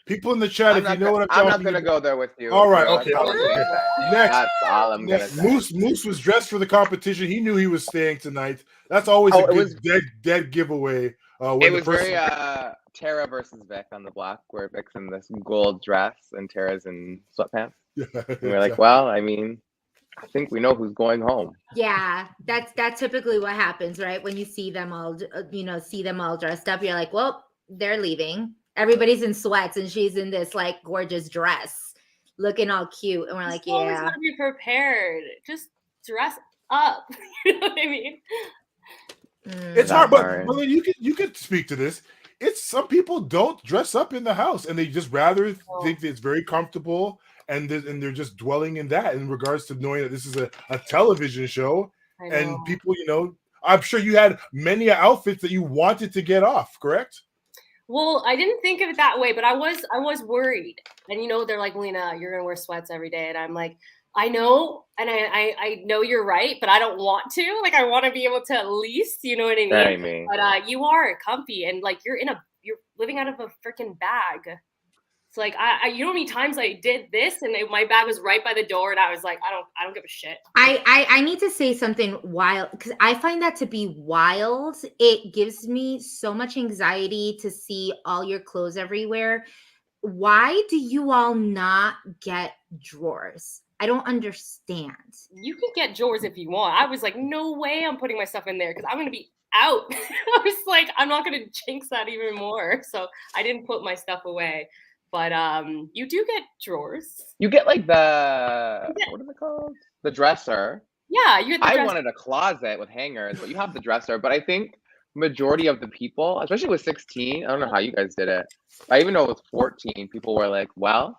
People in the chat, if you know what I'm not talking gonna about. go there with you. All right, bro. okay. That's all I'm gonna say. Next, That's all I'm gonna say. Moose was dressed for the competition. He knew he was staying tonight. That's always a good dead giveaway. When It the was person... very Tara versus Vic on the block, where Vic's in this gold dress and Tara's in sweatpants. Yeah, and we're like, well, I mean, I think we know who's going home. Yeah, that's typically what happens, right? When you see them all, see them all dressed up, you're like, well, they're leaving. Everybody's in sweats, and she's in this like gorgeous dress, looking all cute, and we're like, always yeah. gotta be prepared. Just dress up. You know what I mean? It's hard, but you could speak to this. It's some people don't dress up in the house, and they just rather think that it's very comfortable, and they're just dwelling in that in regards to knowing that this is a television show, and people, I'm sure you had many outfits that you wanted to get off, correct? Well, I didn't think of it that way, but I was worried. And they're like, Melina, you're gonna wear sweats every day, and I'm like, I know, and I know you're right, but I don't want to. Like, I want to be able to at least, you know what I mean? But you are comfy, and like you're living out of a freaking bag. It's like you know how many times I did this, and my bag was right by the door, and I was like, I don't give a shit. I need to say something wild, because I find that to be wild. It gives me so much anxiety to see all your clothes everywhere. Why do you all not get drawers? I don't understand. You can get drawers if you want. I was like, no way I'm putting my stuff in there, because I'm going to be out. I was like, I'm not going to jinx that even more. So I didn't put my stuff away. But you do get drawers. You get like what is it called? The dresser. Yeah, you get the dresser. I wanted a closet with hangers, but you have the dresser. But I think majority of the people, especially with 16, I don't know how you guys did it. I even know with 14, people were like, well,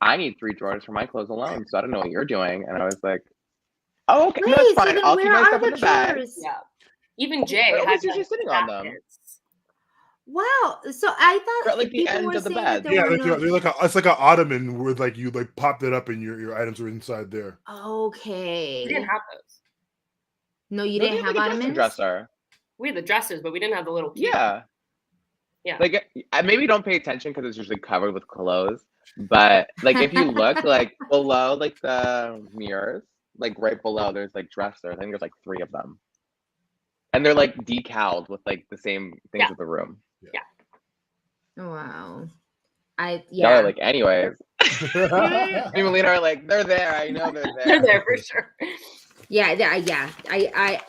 I need 3 drawers for my clothes alone, so I don't know what you're doing. And I was like, oh, okay, that's fine. I'll keep my stuff in the bag. Yeah. Even Jay had usually sitting on them. Wow, so I thought like the end of the bed. Yeah, they're like it's like an ottoman where like you like popped it up and your items were inside there. Okay. We didn't have those. No, you didn't have ottomans? Dresser. We had the dressers, but we didn't have the little key. Yeah. Yeah. Like maybe don't pay attention because it's usually covered with clothes. But like if you look like below like the mirrors, like right below there's like dressers. I think there's like 3 of them. And they're like decaled with like the same things as the room. Yeah. Wow. Y'all are like, anyways. Me and Melina are like, they're there. I know they're there. They're there for sure. Yeah.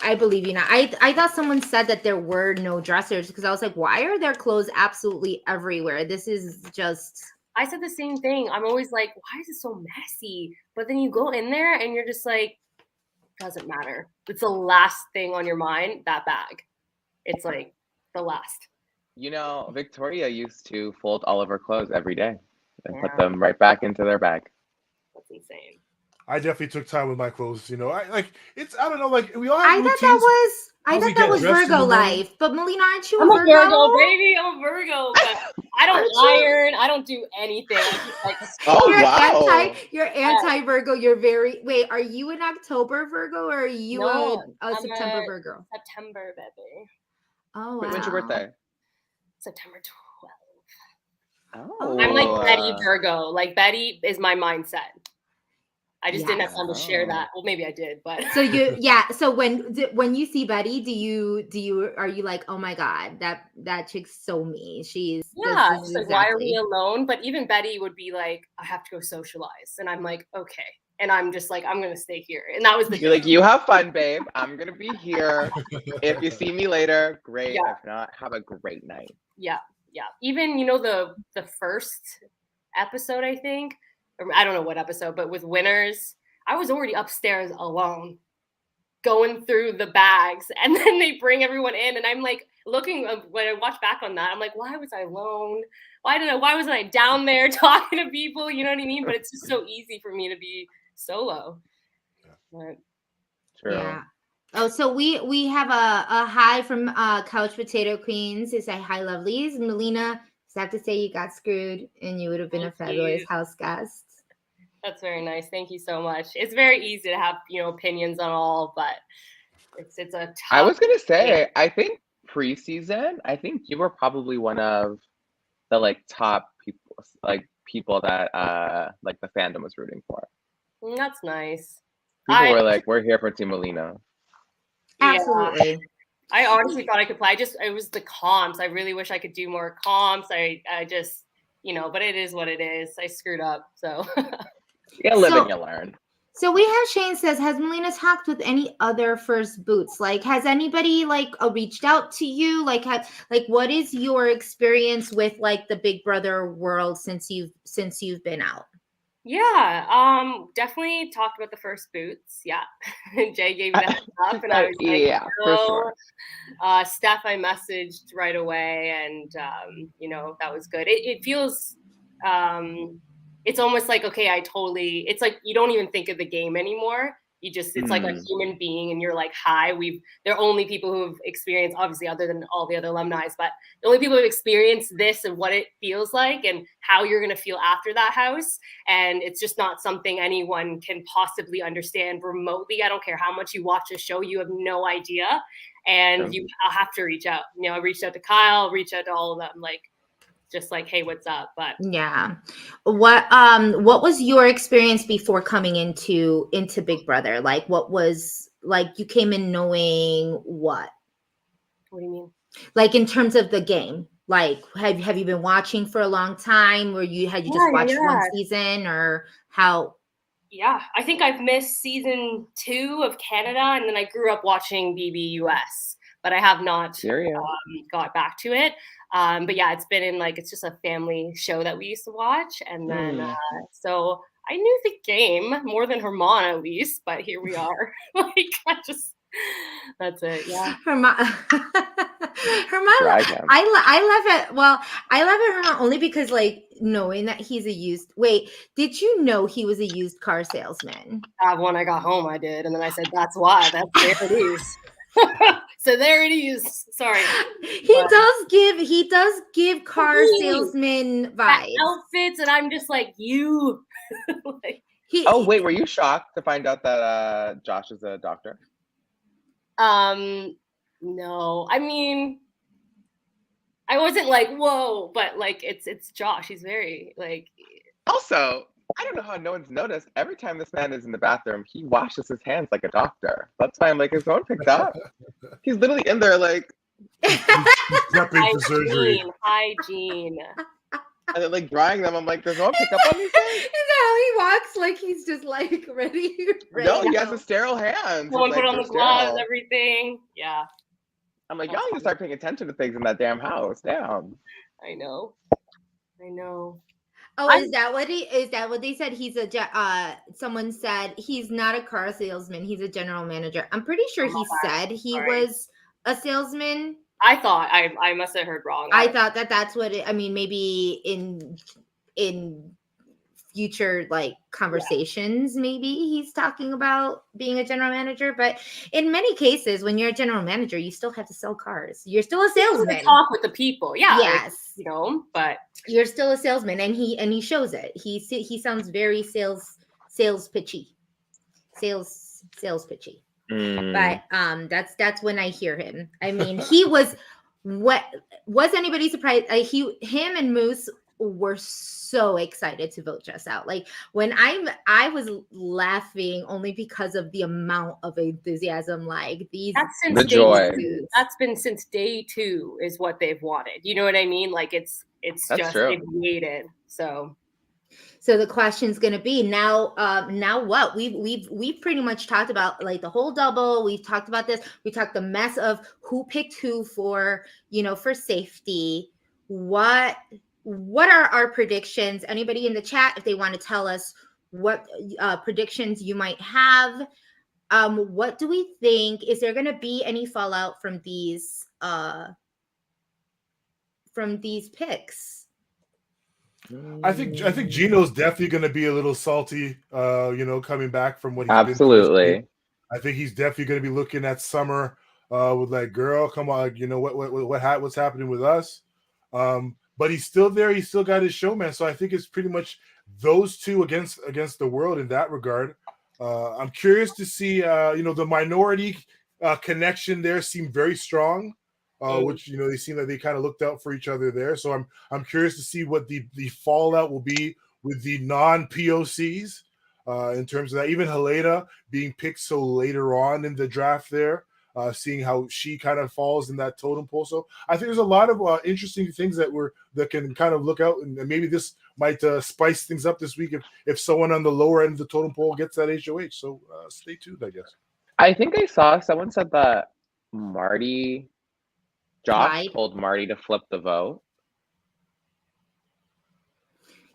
I believe you now. I thought someone said that there were no dressers, because I was like, why are there clothes absolutely everywhere? This is just. I said the same thing. I'm always like, why is it so messy? But then you go in there and you're just like, doesn't matter. It's the last thing on your mind, that bag. It's like the last. Victoria used to fold all of her clothes every day and put them right back into their bag. That's insane. I definitely took time with my clothes. I don't know, like we all have I thought that was Virgo life. But Melina, aren't you I'm a Virgo? Virgo, baby. I'm a Virgo, but I don't iron. I don't do anything. I just You're anti-Virgo. You're very wait. Are you an October Virgo or are you a September Virgo? September, baby. Oh, wow. When's your birthday? September 12th. Oh, I'm like Betty Virgo. Like Betty is my mindset. I just didn't have time to share that. Well, maybe I did, but so So when you see Betty, are you like, oh my god, that chick's so me. She's like, why are we alone? But even Betty would be like, I have to go socialize, and I'm like, okay, and I'm just like, I'm gonna stay here, and that was you're like, you have fun, babe. I'm gonna be here. If you see me later, great. If not, have a great night. Yeah. Even the first episode, I think. I don't know what episode, but with Winners, I was already upstairs alone going through the bags, and then they bring everyone in, and I'm like looking when I watch back on that, I'm like, why was I alone? Why wasn't I down there talking to people? You know what I mean? But it's just so easy for me to be solo. But, true. Yeah. Oh, so we have a hi from Couch Potato Queens. It's a hi, lovelies. Melina, I have to say you got screwed, and you would have been a fabulous house guest. That's very nice. Thank you so much. It's very easy to have, opinions on all, but it's a tough I was going to say, I think preseason, I think you were probably one of the like top people, like people that like the fandom was rooting for. That's nice. People were like, "We're here for Team Melina." Absolutely. Yeah. I honestly thought I could play. It was the comps. I really wish I could do more comps. I just, but it is what it is. I screwed up. So you live and you learn. So we have Shane says, has Melina talked with any other first boots? Like, has anybody reached out to you? Like, what is your experience with like the Big Brother world since you've been out? Yeah, definitely talked about the first boots. Yeah, Jay gave me that up, and I was like, yeah, for sure. Steph, I messaged right away, and that was good. It feels, it's almost like, okay, it's like you don't even think of the game anymore. It's like a human being, and you're like, hi. They're only people who have experienced, obviously, other than all the other alumni, but the only people who have experienced this and what it feels like and how you're going to feel after that house. And it's just not something anyone can possibly understand remotely. I don't care how much you watch a show, you have no idea. And I'll have to reach out. I reached out to Kyle, reached out to all of them, just like, hey, what's up? But yeah, what was your experience before coming into Big Brother? Like, what was like you came in knowing what? What do you mean? Like in terms of the game, like have you been watching for a long time, or had you just watched one season, or how? Yeah, I think I've missed season 2 of Canada, and then I grew up watching BBUS, but I have not got back to it. But yeah, it's been in it's just a family show that we used to watch. And then, so I knew the game more than Herman at least, but here we are. That's it. Yeah. Herman, I love it. Well, I love it, Herman, only because knowing that he's did you know he was a used car salesman? When I got home, I did. And then I said, that's why. There it is. So there it is. Sorry. He does give car salesman vibes. Outfits, and I'm just like, you. Wait, were you shocked to find out that Josh is a doctor? No. I mean, I wasn't like, whoa, but it's Josh. He's very Also, I don't know how no one's noticed. Every time this man is in the bathroom, he washes his hands like a doctor. That's why I'm like, is no one picked up? He's literally in there he's prepping for surgery. Hygiene. And then drying them. I'm like, does no one pick up on these things? Is that how he walks? Like he's just ready. No, he has a sterile hands. Someone put on the gloves, everything. Yeah. I'm like, y'all need to start paying attention to things in that damn house. Damn. I know. Oh, is that what they said? He's someone said he's not a car salesman. He's a general manager. I'm pretty sure he said he was a salesman. I thought I must have heard wrong. I thought that's what maybe in future conversations, maybe he's talking about being a general manager. But in many cases, when you're a general manager, you still have to sell cars. You're still a salesman. You talk with the people, yeah. Yes, but you're still a salesman, and he shows it. He sounds very sales pitchy. But that's when I hear him. I mean, he was anybody surprised? Him and Moose were so excited to vote Jess out. When I was laughing only because of the amount of enthusiasm. The joy. That's been since day 2 is what they've wanted. You know what I mean? It's that's just true. They've waited. So the question's going to be now what? We've pretty much talked about the whole double. We've talked about this. We talked the mess of who picked who for safety. What are our predictions? Anybody in the chat, if they want to tell us what predictions you might have. What do we think? Is there going to be any fallout from these picks? I think Gino's definitely going to be a little salty, coming back from what he's absolutely been through. I think he's definitely going to be looking at Summer with girl, come on, what's happening with us? But he's still there. He's still got his showman. So I think it's pretty much those two against the world in that regard. I'm curious to see, the minority connection there seemed very strong. which they seem like they kind of looked out for each other there. So I'm curious to see what the fallout will be with the non-POCs in terms of that. Even Helena being picked so later on in the draft there. Seeing how she kind of falls in that totem pole. So I think there's a lot of interesting things that can kind of look out, and maybe this might spice things up this week if someone on the lower end of the totem pole gets that HOH. So stay tuned, I guess. I think I saw someone said that Josh Right. told Marty to flip the vote.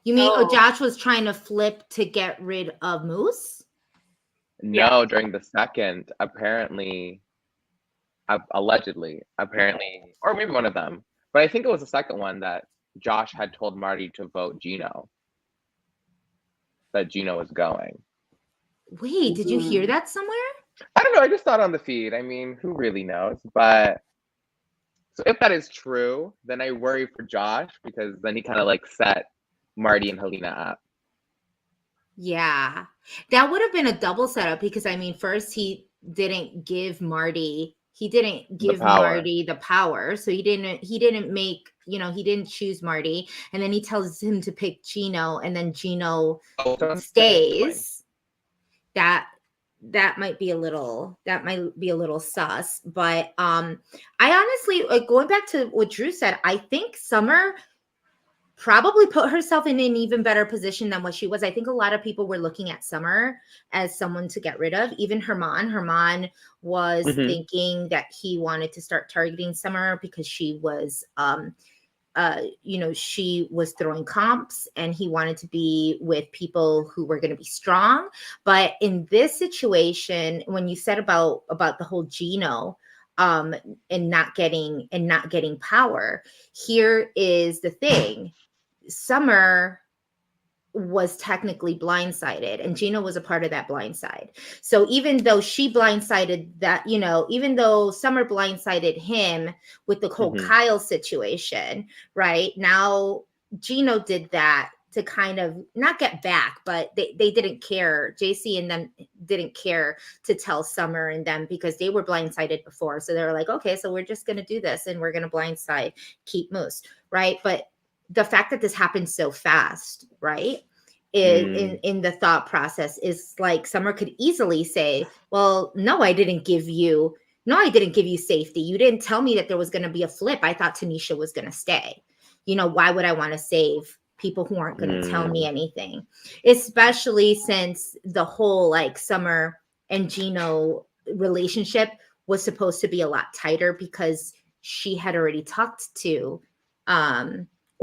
You mean Josh was trying to flip to get rid of Moose? No, during the second, apparently, allegedly, or maybe one of them. But I think it was the second one that Josh had told Marty to vote Gino. That Gino was going. Wait, did you hear that somewhere? I don't know. I just saw it on the feed. I mean, who really knows? But so if that is true, then I worry for Josh because then he kind of like set Marty and Helena up. Yeah, that would have been a double setup because I mean, first he didn't give Marty the power, so he didn't make he didn't choose Marty, and then he tells him to pick Gino, and then Gino stays. That might be a little sus, but I honestly, going back to what Drew said, I think Summer probably put herself in an even better position than what she was. I think a lot of people were looking at Summer as someone to get rid of. Even Herman was thinking that he wanted to start targeting Summer because she was she was throwing comps and he wanted to be with people who were going to be strong. But in this situation, when you said about the whole Gino and not getting power, here is the thing. Summer was technically blindsided and Gino was a part of that blindside. So even though she blindsided that, even though Summer blindsided him with the whole Kyle situation, right? Now Gino did that to kind of not get back, but they didn't care. JC and them didn't care to tell Summer and them because they were blindsided before. So they were like, okay, so we're just going to do this and we're going to blindside Keep Moose, right? But the fact that this happened so fast, right, in the thought process is like Summer could easily say, well, no, I didn't give you safety. You didn't tell me that there was going to be a flip. I thought Tanisha was going to stay. Why would I want to save people who aren't going to tell me anything? Especially since the whole like Summer and Gino relationship was supposed to be a lot tighter because she had already talked to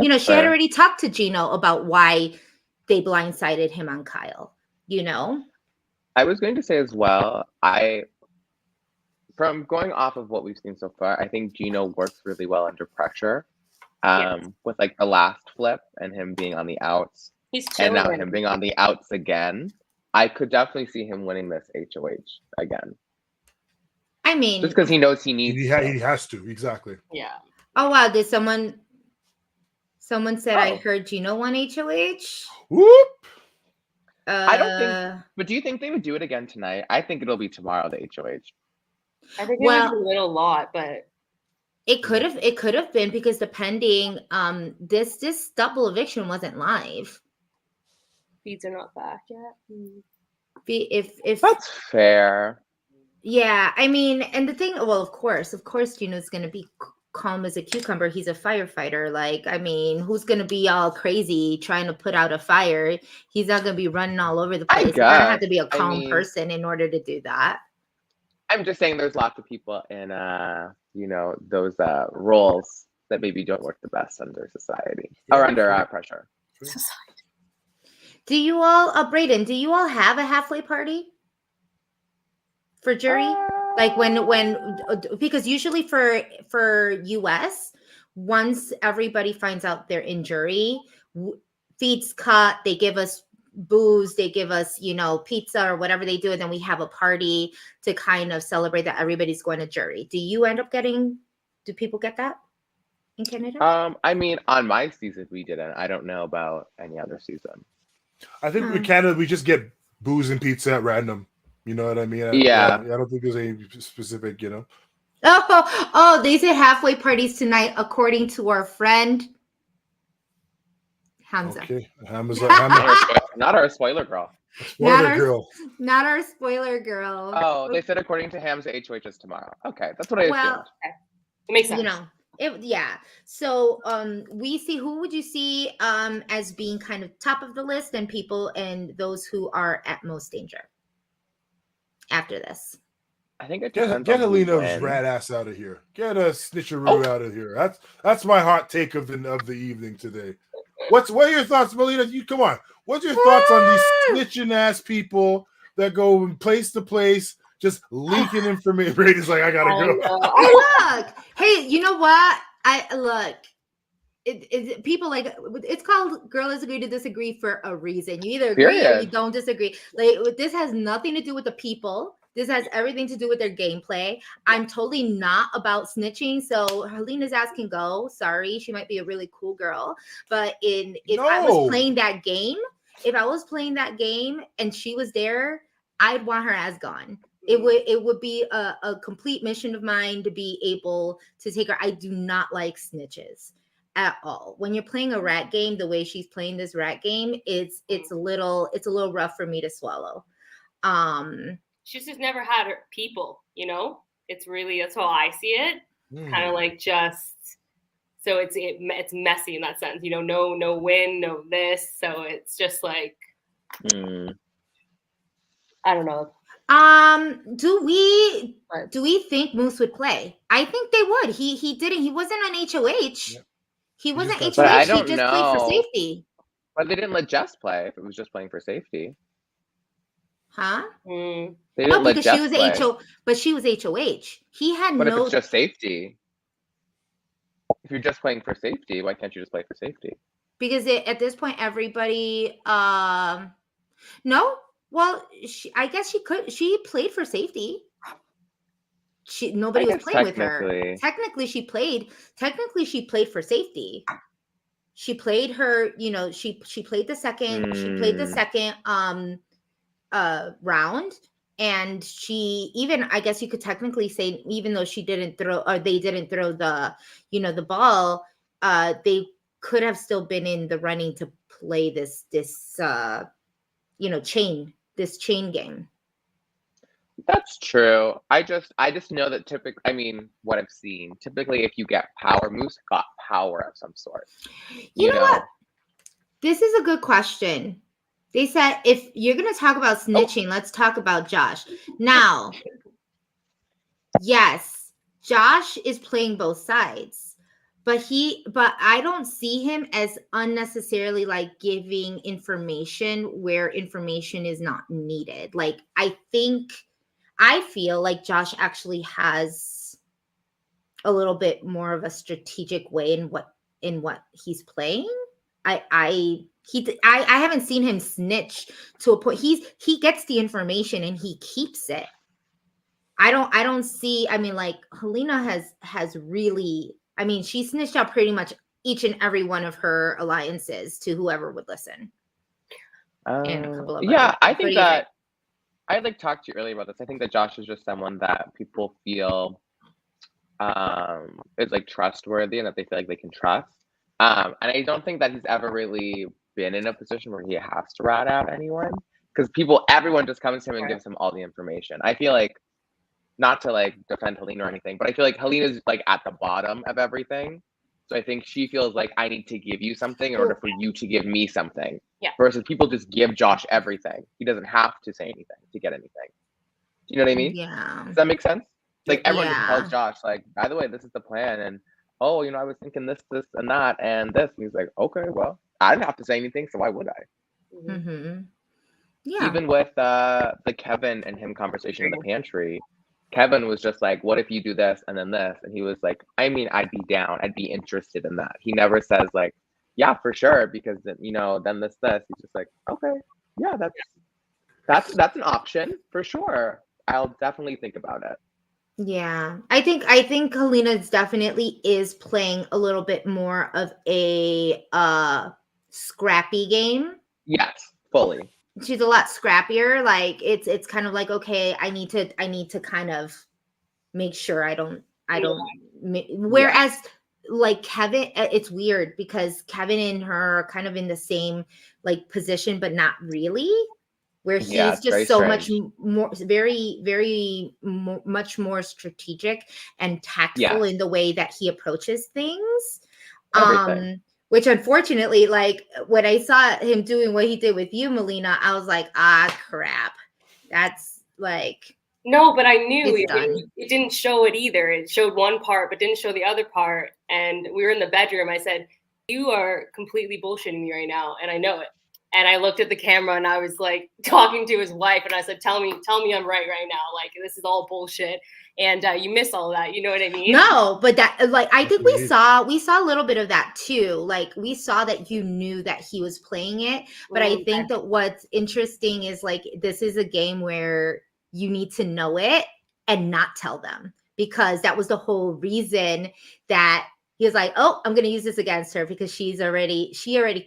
she had already talked to Gino about why they blindsided him on Kyle, I was going to say as well, from going off of what we've seen so far, I think Gino works really well under pressure. With like the last flip and him being on the outs. He's chilling. And now him being on the outs again. I could definitely see him winning this HOH again. I mean, just because he knows he needs he has to, exactly. Yeah. Oh wow, did someone said I heard Gino won HOH? Whoop. I don't think, but do you think they would do it again tonight? I think it'll be tomorrow, the HOH. I think it would be a little lot, but it could have been because depending, this double eviction wasn't live. Feeds are not back yet. If that's fair. Yeah, I mean, and the thing, well, of course, Gino's going to be calm as a cucumber. He's a firefighter. Like, I mean, who's going to be all crazy trying to put out a fire? He's not going to be running all over the place. You gotta have to be a calm person in order to do that. I'm just saying there's lots of people in, those roles that maybe don't work the best under society or under pressure. Do you all, Brayden, do you all have a halfway party for jury? Like when because usually for US, once everybody finds out they're in jury, feed's cut, they give us booze, they give us, pizza or whatever they do, and then we have a party to kind of celebrate that everybody's going to jury. Do people get that in Canada? I mean, on my season we didn't. I don't know about any other season. I think in Canada we just get booze and pizza at random. You know what I mean? Yeah. I don't think there's any specific, Oh, they said halfway parties tonight, according to our friend Hamza. Okay, Not our spoiler girl. Not spoiler our, girl. not our spoiler girl. Oh, they said according to Ham's HOH is tomorrow. Okay, that's what I Well, assumed. It makes sense. you know, yeah. So we see, who would you see as being kind of top of the list, and people and those who are at most danger after this? I think it Get depends on who Alina's wins. rat ass out of here. Get a snitcheroo out of here. That's my hot take of the evening today. What are your thoughts, Melina? You come on. What's your thoughts on these snitching ass people that go from place to place, just leaking information? Brady's like, I gotta go. Hey, look. Hey, you know what? People like, it's called girls agree to disagree for a reason. You either agree or you don't disagree. Like, this has nothing to do with the people. This has everything to do with their gameplay. I'm totally not about snitching. So Helena's ass can go. Sorry, she might be a really cool girl, but if I was playing that game, and she was there, I'd want her ass gone. It would be a complete mission of mine to be able to take her. I do not like snitches at all. When you're playing a rat game, the way she's playing this rat game, it's a little rough for me to swallow. She's just never had her people, you know? It's really, that's how I see it. Kind of like just, so it's messy in that sense, you know, no win, no this. So it's just like, I don't know. Do we think Moose would play? I think they would. He didn't. He wasn't on HOH. He wasn't HOH. I He don't just know. played for safety. But they didn't let Jess play if it was just playing for safety. Huh? They didn't let because Jess she was play. but she was HOH. He had But no. if it's just safety, if you're just playing for safety, why can't you just play for safety? Because at this point, everybody. No. Well, I guess she could. She played for safety. Nobody was playing with her. Technically, she played for safety. She played her. You know, she played the second. She played the second round, and she even, I guess you could technically say, even though she didn't throw, or they didn't throw the the ball, they could have still been in the running to play this chain game. That's true. I just know that typically, I mean, what I've seen, typically if you get power, Moose got power of some sort. You know what? This is a good question. They said, if you're going to talk about snitching, let's talk about Josh. Now, yes, Josh is playing both sides, but I don't see him as unnecessarily like giving information where information is not needed. Like, I feel like Josh actually has a little bit more of a strategic way in what he's playing. I haven't seen him snitch to a point. He gets the information and he keeps it. I don't see, I mean, like, Helena has really, I mean, she snitched out pretty much each and every one of her alliances to whoever would listen. And a couple of others. I think that I talked to you earlier about this. I think that Josh is just someone that people feel is like trustworthy and that they feel like they can trust. And I don't think that he's ever really been in a position where he has to rat out anyone, because everyone just comes to him and gives him all the information. I feel like, not to like defend Helena or anything, but I feel like Helena's like at the bottom of everything. So I think she feels like, I need to give you something in order for you to give me something. Yeah. Versus people just give Josh everything. He doesn't have to say anything to get anything. Do you know what I mean? Yeah. Does that make sense? Like, everyone just tells Josh, like, by the way, this is the plan, and oh, I was thinking this, and that, and this. And he's like, okay, well, I didn't have to say anything, so why would I? Mm-hmm. Yeah. Even with the Kevin and him conversation in the pantry, Kevin was just like, what if you do this and then this? And he was like, I mean, I'd be down. I'd be interested in that. He never says like, yeah, for sure, because then, then this. He's just like, okay, yeah, that's an option for sure. I'll definitely think about it. Yeah, I think Helena definitely is playing a little bit more of a scrappy game. Yes, fully. She's a lot scrappier. Like, it's kind of like, okay, I need to kind of make sure I don't I don't. Whereas like Kevin, it's weird because Kevin and her are kind of in the same like position, but not really. Where he's just so much more, much more strategic and tactful in the way that he approaches things. Which unfortunately, like when I saw him doing what he did with you, Melina, I was like, crap. That's like. No, but I knew it didn't show it either. It showed one part, but didn't show the other part. And we were in the bedroom. I said, you are completely bullshitting me right now. And I know it. And I looked at the camera and I was like talking to his wife and I said, tell me I'm right now. Like, this is all bullshit. And you miss all of that. You know what I mean? No, but that, like, I think we saw a little bit of that too. Like, we saw that you knew that he was playing it. But I think that what's interesting is like, this is a game where you need to know it and not tell them, because that was the whole reason that he was like, oh, I'm going to use this against her because she already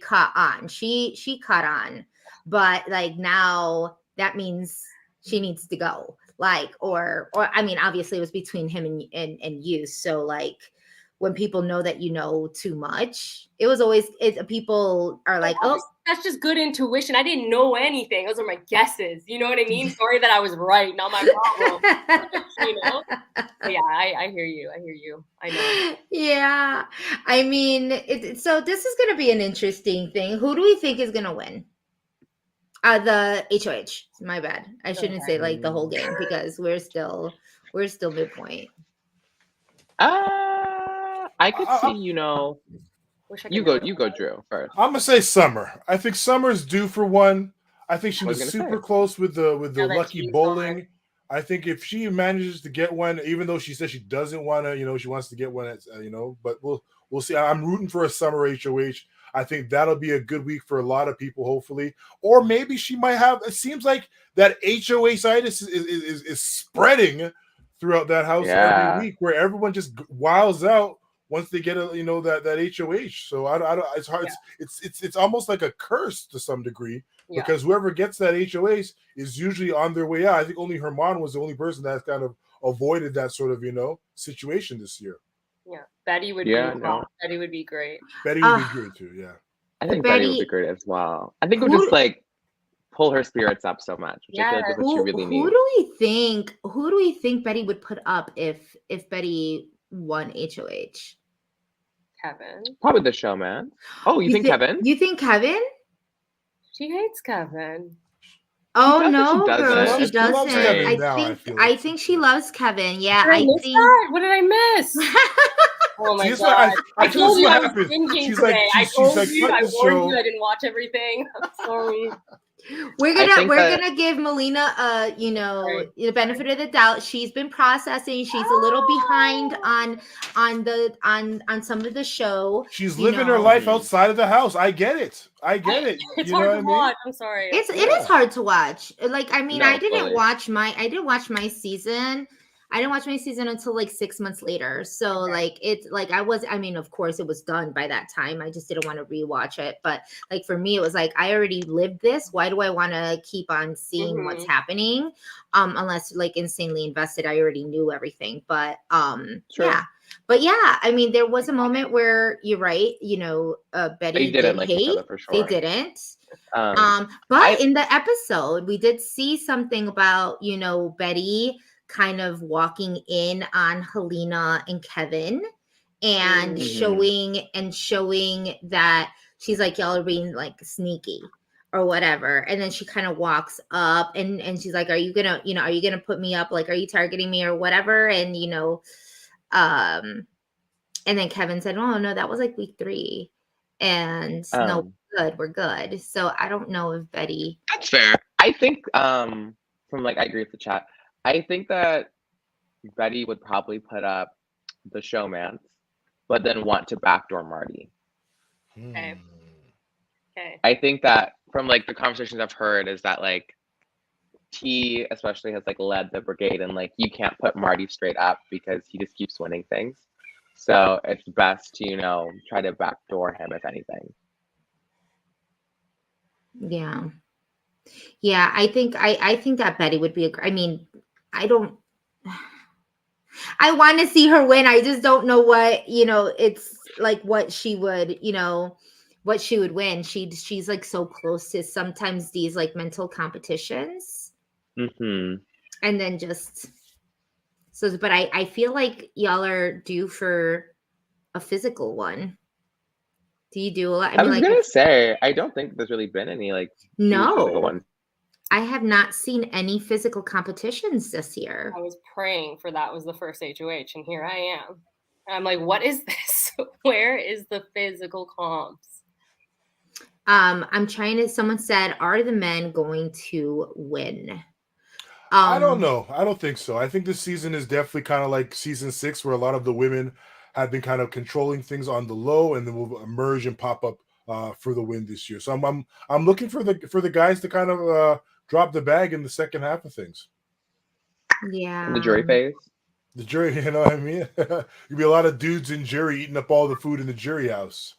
caught on. She caught on. But like now that means she needs to go. Like, or I mean, obviously it was between him and you. So like when people know that you know too much, it was always, people are like, oh, that's just good intuition. I didn't know anything. Those are my guesses. You know what I mean? Sorry that I was right. Not my problem. You know? But yeah, I hear you. I know. Yeah. I mean, so this is going to be an interesting thing. Who do we think is going to win? The HOH. My bad. I shouldn't say like the whole game because we're still midpoint. I could see, you go, Drew, first. I'm gonna say Summer. I think Summer's due for one. I think she was super close with the lucky bowling. I think if she manages to get one, even though she says she doesn't want to, she wants to get one, but we'll see. I'm rooting for a Summer HOH. I think that'll be a good week for a lot of people, hopefully. Or maybe she might have. It seems like that HOH-itis is spreading throughout that house every week, where everyone just wows out once they get that HOH. So I don't. It's hard. Yeah. It's almost like a curse to some degree, because whoever gets that HOH is usually on their way out. I think only Herman was the only person that's kind of avoided that sort of situation this year. Yeah, Betty would be. Betty would be great. Betty would be great too. Yeah, I think Betty would be great as well. I think it would just like pull her spirits up so much, which I feel like is what she really needs. Who do we think Betty would put up if Betty won HOH? Kevin. Probably the showman. Oh, you think Kevin? You think Kevin? She hates Kevin. Oh no, girl, she doesn't. I think she loves Kevin. Yeah, I think. That? What did I miss? Oh my god! I told you I was binging today. I warned you. I didn't watch everything. I'm sorry. We're gonna give Melina the benefit of the doubt. She's been processing. She's a little behind on some of the show. She's living her life outside of the house. I get it. It's hard to watch. I'm sorry. It is hard to watch. Like, I mean, I didn't watch my season. I didn't watch my season until like 6 months later. So like, it's like of course it was done by that time. I just didn't want to rewatch it. But like, for me, it was like, I already lived this. Why do I want to keep on seeing what's happening? Unless like insanely invested, I already knew everything. But yeah. But yeah, I mean, there was a moment where you're right. Betty didn't like hate. For sure. They didn't. But in the episode, we did see something about, Betty kind of walking in on Helena and Kevin and showing that she's like, y'all are being like sneaky or whatever. And then she kind of walks up and she's like, are you gonna put me up? Like, are you targeting me or whatever? And, and then Kevin said, oh no, that was like week 3. And no, we're good. So I don't know if Betty. That's fair. I think I agree with the chat. I think that Betty would probably put up the showman, but then want to backdoor Marty. Okay. I think that from like the conversations I've heard is that like T especially has like led the brigade, and like you can't put Marty straight up because he just keeps winning things. So it's best to, try to backdoor him if anything. Yeah. Yeah, I think that Betty would be I mean, I don't I want to see her win. I just don't know what, it's like what she would, what she would win. She's like so close to sometimes these like mental competitions. Mm-hmm. And then just so, but I feel like y'all are due for a physical one. Do you do a lot? I was like gonna say, I don't think there's really been any like huge physical no, ones. I have not seen any physical competitions this year. I was praying for that was the first HOH, and here I am. And I'm like, what is this? Where is the physical comps? I'm trying to. Someone said, "Are the men going to win?" I don't know. I don't think so. I think this season is definitely kind of like season 6, where a lot of the women have been kind of controlling things on the low, and then will emerge and pop up for the win this year. So I'm looking for the guys to kind of drop the bag in the second half of things. Yeah. The jury phase. The jury, you know what I mean? There'll be a lot of dudes in jury eating up all the food in the jury house.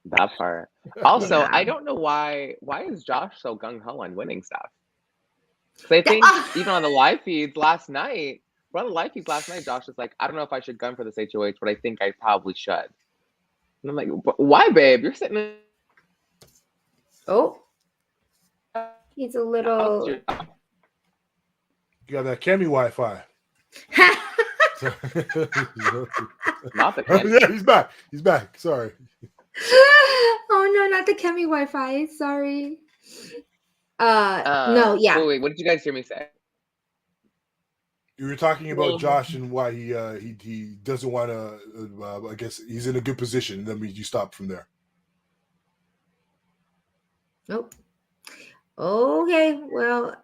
That part. Also, Yeah. I don't know why is Josh so gung ho on winning stuff? Because I think even on the live feeds last night, Josh was like, I don't know if I should gun for this HOH, but I think I probably should. And I'm like, why, babe? You're sitting in. Oh, he's a little. You got that Kemi Wi-Fi. Not the Yeah, he's back. Sorry. Oh no, not the Kemi Wi-Fi. Sorry. No, yeah. Wait, what did you guys hear me say? You were talking about Josh and why he doesn't want to. I guess he's in a good position. Then you stop from there. Nope. Okay, well,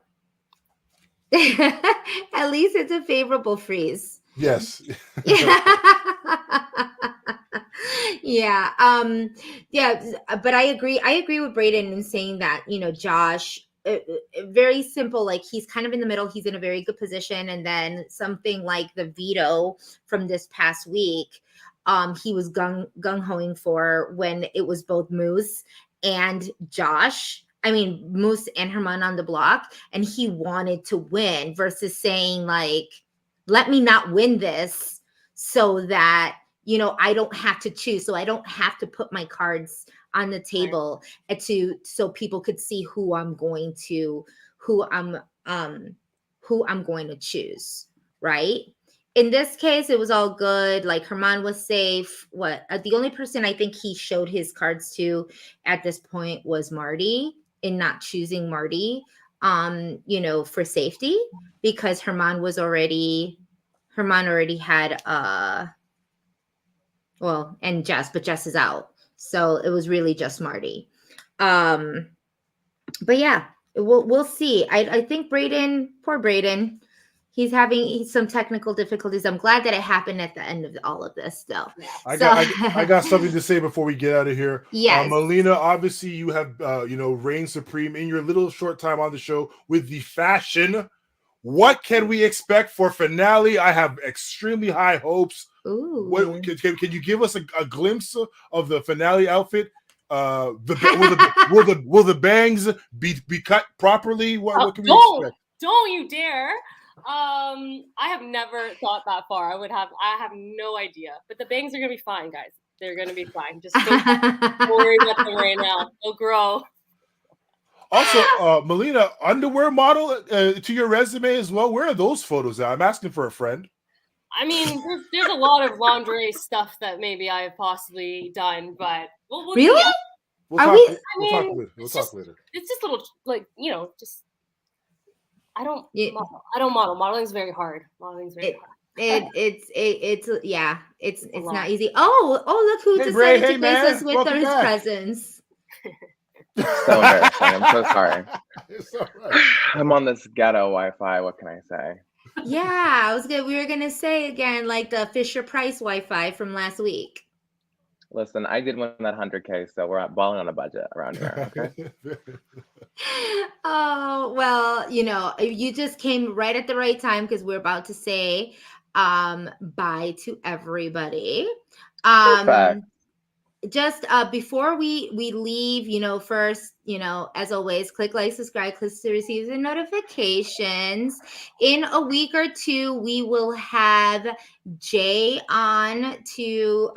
at least it's a favorable freeze. Yes. Yeah. Yeah. But I agree. I agree with Braden in saying that, Josh, very simple. Like he's kind of in the middle. He's in a very good position. And then something like the veto from this past week, he was gung-hoing for when it was both Moose and Josh. I mean, Moose and Herman on the block, and he wanted to win versus saying like, let me not win this so that, I don't have to choose. So I don't have to put my cards on the table so people could see who I'm going to choose. Right. In this case, it was all good. Like Herman was safe. The only person I think he showed his cards to at this point was Marty, in not choosing Marty, for safety, because Herman already had and Jess, but Jess is out. So it was really just Marty. But yeah, we'll see. I think poor Braden, he's having some technical difficulties. I'm glad that it happened at the end of all of this, though. I got something to say before we get out of here. Yes. Melina, obviously you have reigned supreme in your little short time on the show with the fashion. What can we expect for finale? I have extremely high hopes. Ooh. Can you give us a glimpse of the finale outfit? Will the bangs be cut properly? What can we expect? Don't you dare! I have never thought that far. I have no idea. But the bangs are gonna be fine, guys. They're gonna be fine. Just don't worry about them right now. They'll grow. Also, Melina, underwear model to your resume as well. Where are those photos at? I'm asking for a friend. I mean, there's a lot of lingerie stuff that maybe I have possibly done, but we'll really? Yeah. We'll talk later. It's just little, like, just. I don't model. Modeling's very hard. It's not easy. Oh, look who decided to grace us with his presence. So embarrassing. I'm so sorry. It's all right. I'm on this ghetto Wi-Fi. What can I say? Yeah, we were gonna say again, like the Fisher Price Wi-Fi from last week. Listen, I did win that 100K, so we're balling on a budget around here. Okay. Oh well, you just came right at the right time because we're about to say bye to everybody. Perfect. just before we leave, first, as always, click like, subscribe, click to receive the notifications. In a week or two, we will have Jay on to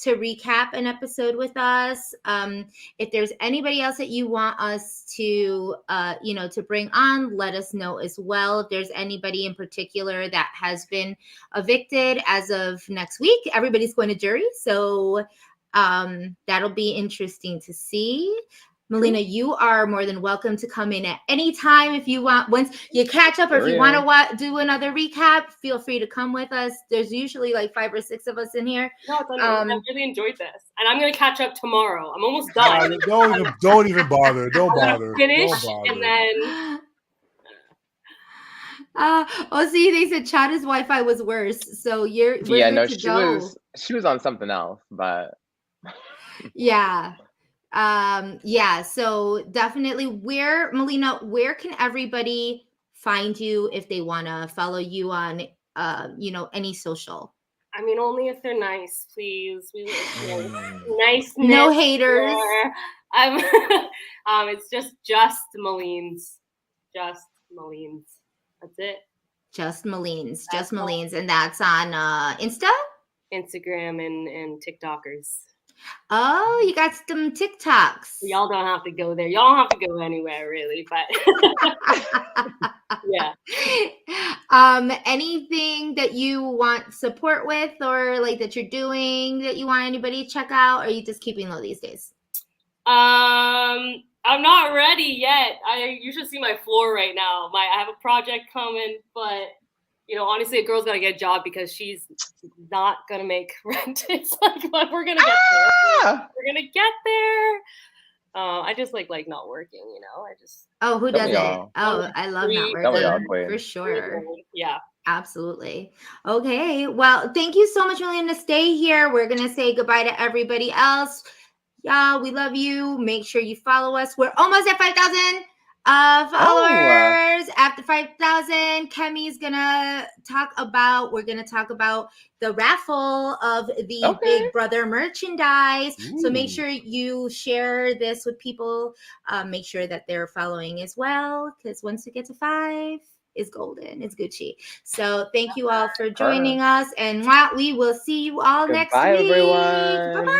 recap an episode with us. If there's anybody else that you want us to to bring on, let us know as well. If there's anybody in particular that has been evicted as of next week, everybody's going to jury, so that'll be interesting to see. Melina, you are more than welcome to come in at any time if you want. Once you catch up, or if you want to do another recap, feel free to come with us. There's usually like 5 or 6 of us in here. No, it's I really enjoyed this, and I'm gonna catch up tomorrow. I'm almost done. Don't even bother. Don't bother. Finish, Don't bother. and then. See, they said Chada's Wi-Fi was worse, so we're good to go. She was on something else, but yeah. So definitely, Melina, where can everybody find you if they want to follow you on any social? I mean, only if they're nice, please. We nice. No haters. It's just Melines. Just Melines. That's it. Just Melines, and that's on Insta, Instagram, and TikTokers. Oh, you got some TikToks. Y'all don't have to go there. Y'all don't have to go anywhere, really. But yeah. Anything that you want support with, or like that you're doing that you want anybody to check out, or are you just keeping low these days? I'm not ready yet. You should see my floor right now. I have a project coming, but honestly, a girl's gotta get a job because she's not gonna make rent. It's like, but we're gonna get there. We're gonna get there. I just like not working. I just. Oh, who doesn't? Oh, I love not working for sure. Yeah. Absolutely. Okay. Well, thank you so much, Melina, to stay here. We're gonna say goodbye to everybody else. Y'all, we love you. Make sure you follow us. We're almost at 5,000 followers. After 5,000, Kemi's gonna talk about. We're gonna talk about the raffle of the Big Brother merchandise. Ooh. So make sure you share this with people. Make sure that they're following as well, because once we get to 5, it's golden. It's Gucci. So thank you all for joining us, and we will see you all next week. Bye, everyone. Bye-bye.